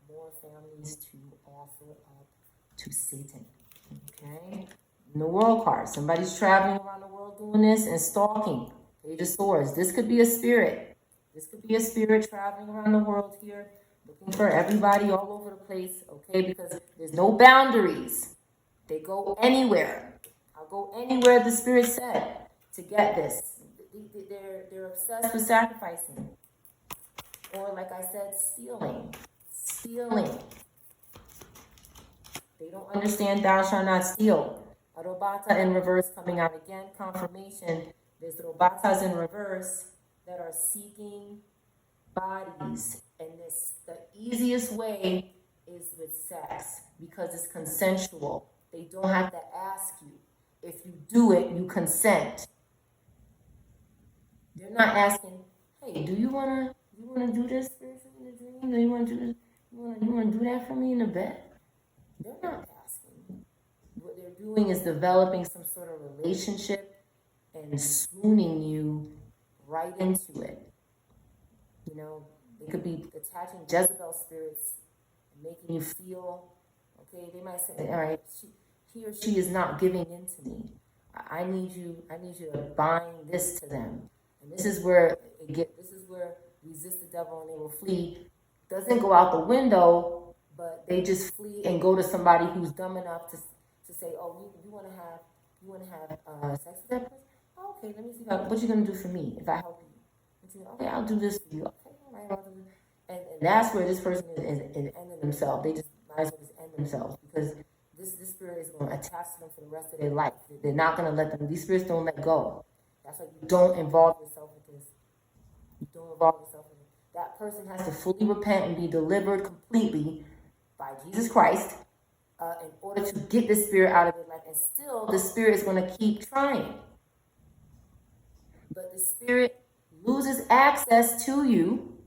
more families to offer up to Satan. Okay? In the world card, somebody's traveling around the world doing this and stalking. Page of Swords. This could be a spirit. This could be a spirit traveling around the world here, looking for everybody all over the place, okay? Because there's no boundaries. They go anywhere. I'll go anywhere the spirit said to get this. They're obsessed with sacrificing. Or, like I said, stealing. Stealing. They don't understand thou shalt not steal. A Robata in reverse coming out again. Confirmation. There's Robatas in reverse that are seeking bodies. And the easiest way is with sex because it's consensual. They don't have to ask you. If you do it, you consent. They're not asking, hey, do you wanna do this spiritually in the dream? Do you wanna do this? You wanna do that for me in the bed? They're not asking. What they're doing is developing some sort of relationship and swooning you right into it. You know, they could be attaching Jezebel spirits and making you feel, okay, they might say, all right, he or she is not giving in to me. I need you to bind this to them. And this is where resist the devil and they will flee. Doesn't go out the window, but they just flee and go to somebody who's dumb enough to say, oh, you want to have sex with that person? Oh, okay, let me see what you're gonna do for me if I help you. Okay, I'll do this for you. Okay, all right, I'll do this. And that's where this person is ending themselves. They just might as well just end themselves because this spirit is going to attach to them for the rest of their life. They're not going to let them. These spirits don't let go. That's why you don't involve yourself with this. You don't involve yourself with it. That person has to fully repent and be delivered completely by Jesus Christ in order to get the spirit out of their life. And still, the spirit is going to keep trying. But the spirit loses access to you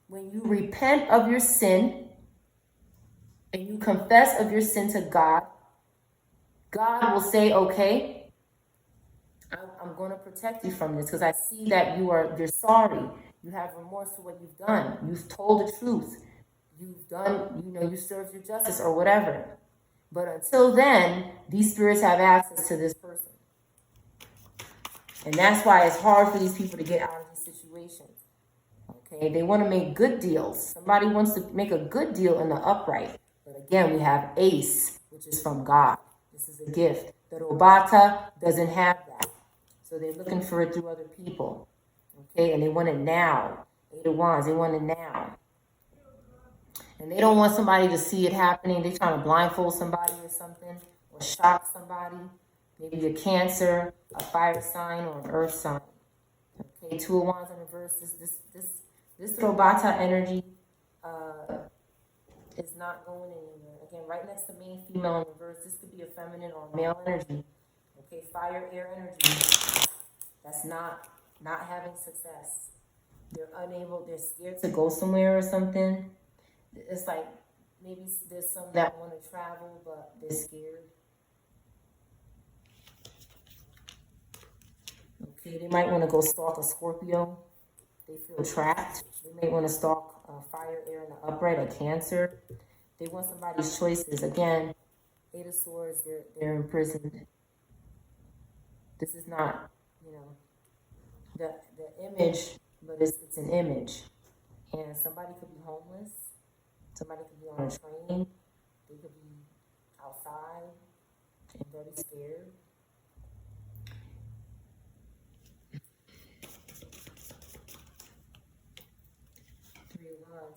when you repent of your sin and you confess of your sin to God. God will say, okay, I'm going to protect you from this because I see that you're sorry. You have remorse for what you've done. You've told the truth. You've done, you served your justice or whatever. But until then, these spirits have access to this person. And that's why it's hard for these people to get out of these situations. Okay, they want to make good deals. Somebody wants to make a good deal in the upright. But again, we have Ace, which is from God. This is a gift. The Robata doesn't have that. So they're looking for it through other people. Okay, and they want it now. Eight of Wands, they want it now. And they don't want somebody to see it happening. They're trying to blindfold somebody or something, or shock somebody. Maybe a Cancer, a fire sign, or an earth sign. Okay, Two of Wands in reverse. This Robata energy is not going anywhere. Again, right next to main female in reverse. This could be a feminine or male energy. Okay, fire, air energy. That's not having success. They're scared to go somewhere or something. It's like maybe there's some that want to travel, but they're scared. Okay, they might want to go stalk a Scorpio. They feel trapped. They may want to stalk fire, air, and the upright, a Cancer. They want somebody's choices. Again, Eight of Swords, they're imprisoned. This is not, the image, but it's an image. And somebody could be homeless. Somebody could be on a train. They could be outside and very scared.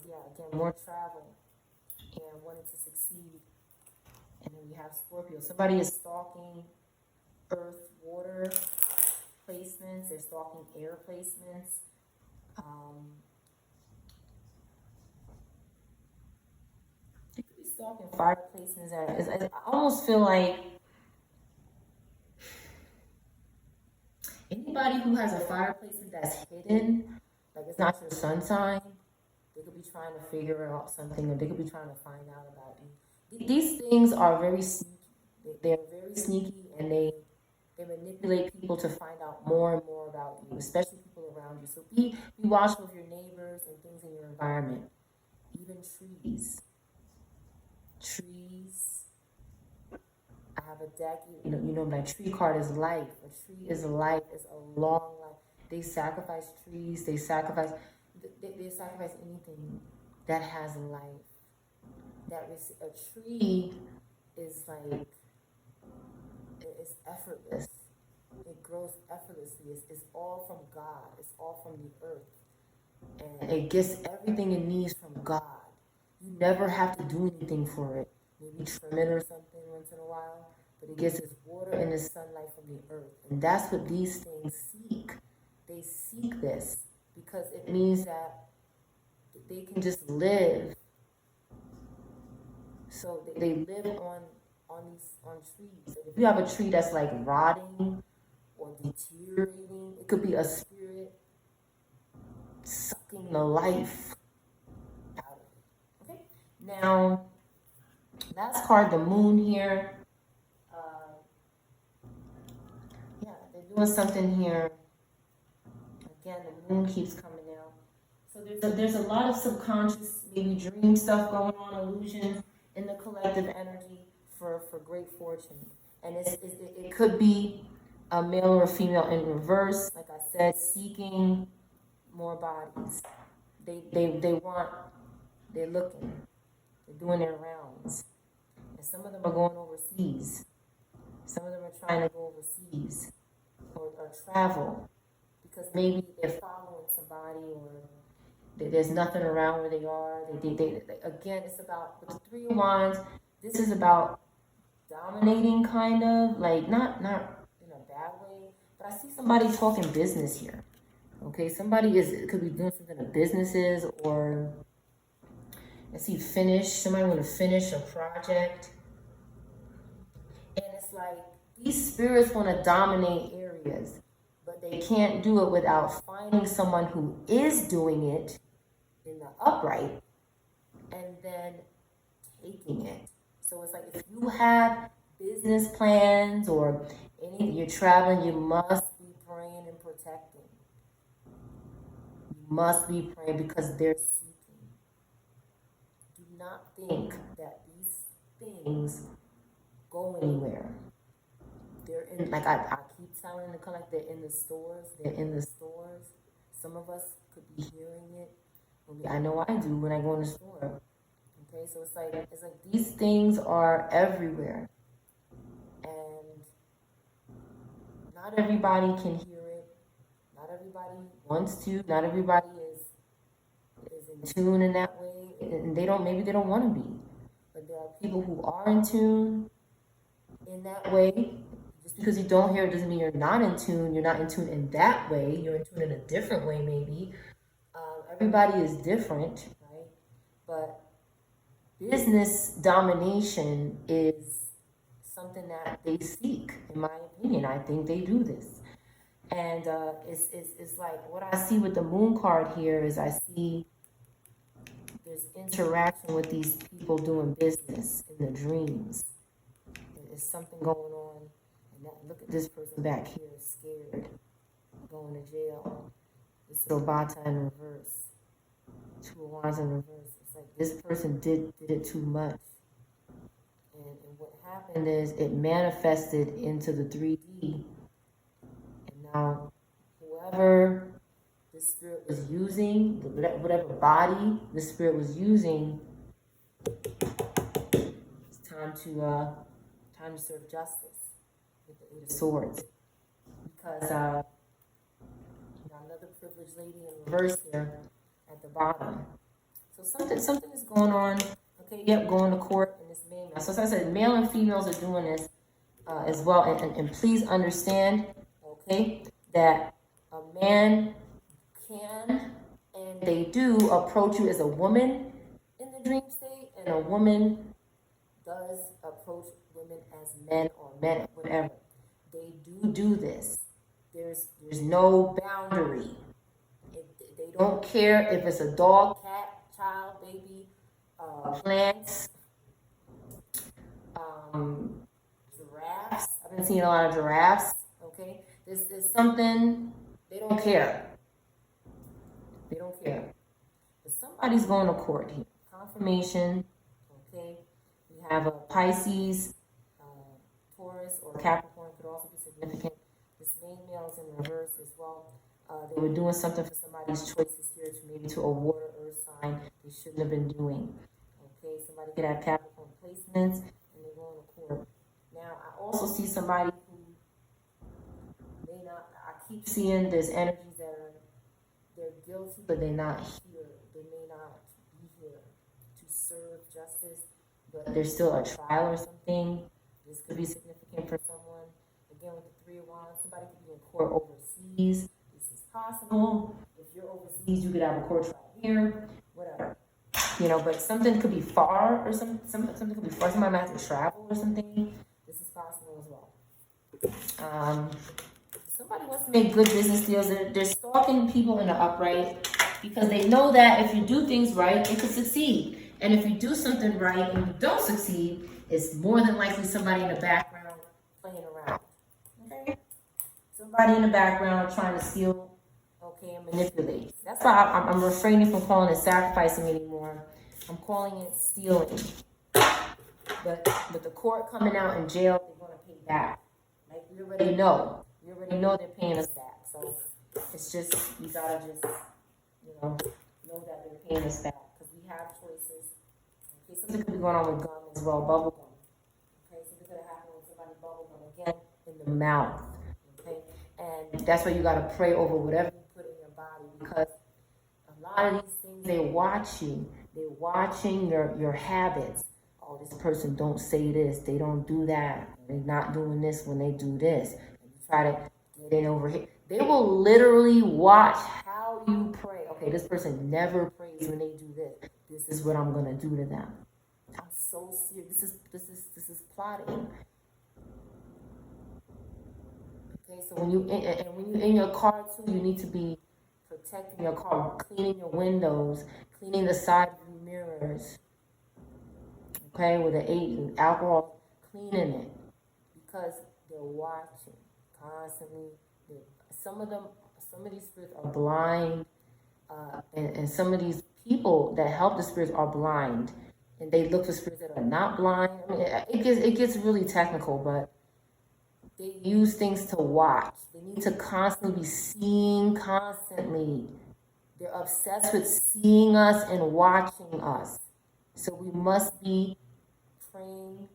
Yeah, again, more travel and wanting to succeed. And then we have Scorpio. Somebody is stalking earth, water placements. They're stalking air placements. They could be stalking fire placements. I almost feel like anybody who has a fire placement that's hidden, like it's not your sun sign, they could be trying to figure out something, or they could be trying to find out about you. These things are very sneaky. They're very sneaky, and they manipulate people to find out more and more about you, especially people around you. So be watchful of your neighbors and things in your environment. Even trees. I have a deck. My tree card is life. A tree is life. It's a long life. They sacrifice trees. They sacrifice anything that has life. A tree is like, it's effortless. It grows effortlessly. It's all from God. It's all from the earth. And it gets everything it needs from God. You never have to do anything for it. Maybe trim it or something once in a while. But it gets its water and its sunlight from the earth. And that's what these things seek. They seek this because it means that they can just live. So they live on trees. If you have a tree that's like rotting or deteriorating, it could be a spirit sucking the life out of it. Okay? Now, last card, the moon here. They're doing something here. Again, the moon keeps coming out. So there's a lot of subconscious, maybe dream stuff going on, illusions in the collective energy for great fortune. And it could be a male or a female in reverse, like I said, seeking more bodies. They're looking, they're doing their rounds. And some of them are going overseas. Some of them are trying to go overseas or travel because maybe they're following somebody or there's nothing around where they are. Again, it's about, with the Three of Wands, this is about dominating, kind of, like not in a bad way, but I see somebody talking business here. Okay, somebody could be doing something in businesses, or I see somebody want to finish a project. And it's like these spirits want to dominate areas, but they can't do it without finding someone who is doing it in the upright and then taking it. So it's like if you have business plans or anything, you're traveling, you must be praying and protecting. You must be praying because they're seeking. Do not think that these things go anywhere. They're in, like I keep telling the collective, they're in the stores. They're in the stores. Some of us could be hearing it. I know I do when I go in the store. Okay, so it's like these things are everywhere, and not everybody can hear it. Not everybody wants to. Not everybody is in tune in that way, and maybe they don't want to be. But there are people who are in tune in that way. Just because you don't hear it doesn't mean you're not in tune. You're not in tune in that way. You're in tune in a different way, maybe. Everybody is different, right? But business domination is something that they seek, in my opinion. I think they do this. And it's like what I see with the moon card here is I see there's interaction with these people doing business in the dreams. There's something going on. And look at this person back here, scared, going to jail. It's Robata in reverse. Two of Wands in reverse. It's like this person did it too much. And what happened is it manifested into the 3D. And now whoever the spirit was using, whatever body the spirit was using, it's time to serve justice with the Eight of Swords. Because another privileged lady in reverse here at the bottom. So something is going on. Okay, yep, going to court and this man. So as I said, male and females are doing this. as well. And please understand, okay, that a man can and they do approach you as a woman in the dream state, and a woman does approach women as men or men, whatever. They do this. There's no boundary. They don't care if it's a dog, cat, child, baby, plants, giraffes. I've been seeing a lot of giraffes. Okay, there's something they don't care. They don't care. But somebody's going to court here. Confirmation. Okay, we have a Pisces, Taurus, or Capricorn could also be significant. This main male is in reverse as well. They were doing something for somebody's choices here, maybe to a water earth sign they shouldn't have been doing. Okay, somebody could have Capricorn placements and they're going to court. Now, I also see somebody who may not, I keep seeing there's energies that are, they're guilty, but they're not here. They may not be here to serve justice, but there's still a trial or something. This could be significant for someone. Again, with the Three of Wands, somebody could be in court overseas. This is possible. If you're overseas, you could have a court trial here, whatever. You know, but something could be far, or something could be far. Somebody might have to travel or something. This is possible as well. Somebody wants to make good business deals. They're stalking people in the upright because they know that if you do things right, it could succeed. And if you do something right and you don't succeed, it's more than likely somebody in the background playing around. Okay? Somebody in the background trying to steal, okay, and manipulate. That's why I'm refraining from calling it sacrificing anymore. I'm calling it stealing. But with the court coming out in jail, they're going to pay back. Like, we already know. We already know they're paying us back. So it's just, you gotta just, know that they're paying us back. Because we have choices. Okay, something could be going on with gum as well, bubble gum. Okay, something could have happened with somebody bubble gum again in the mouth. Okay, and that's why you gotta pray over whatever you put in your body, because a lot of these things, they're watching. They're watching your habits. Oh, this person don't say this, they don't do that, they're not doing this when they do this, and you try to get in over here. They will literally watch how you pray. Okay, this person never prays when they do this. This is what I'm gonna do to them. I'm so serious. This is plotting. Okay, so when you in your car too, you need to be protecting your car, cleaning your windows, cleaning the side view mirrors. Okay, with an 8 and alcohol, cleaning it, because they're watching constantly. Some of these spirits are blind, and some of these people that help the spirits are blind, and they look for spirits that are not blind. I mean, it gets really technical, but they use things to watch. They need to constantly be seeing constantly. They're obsessed with seeing us and watching us. So we must be praying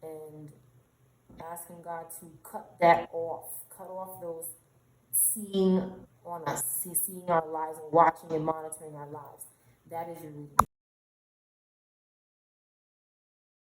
and asking God to cut off those seeing on us, seeing our lives and watching and monitoring our lives. That is your reading.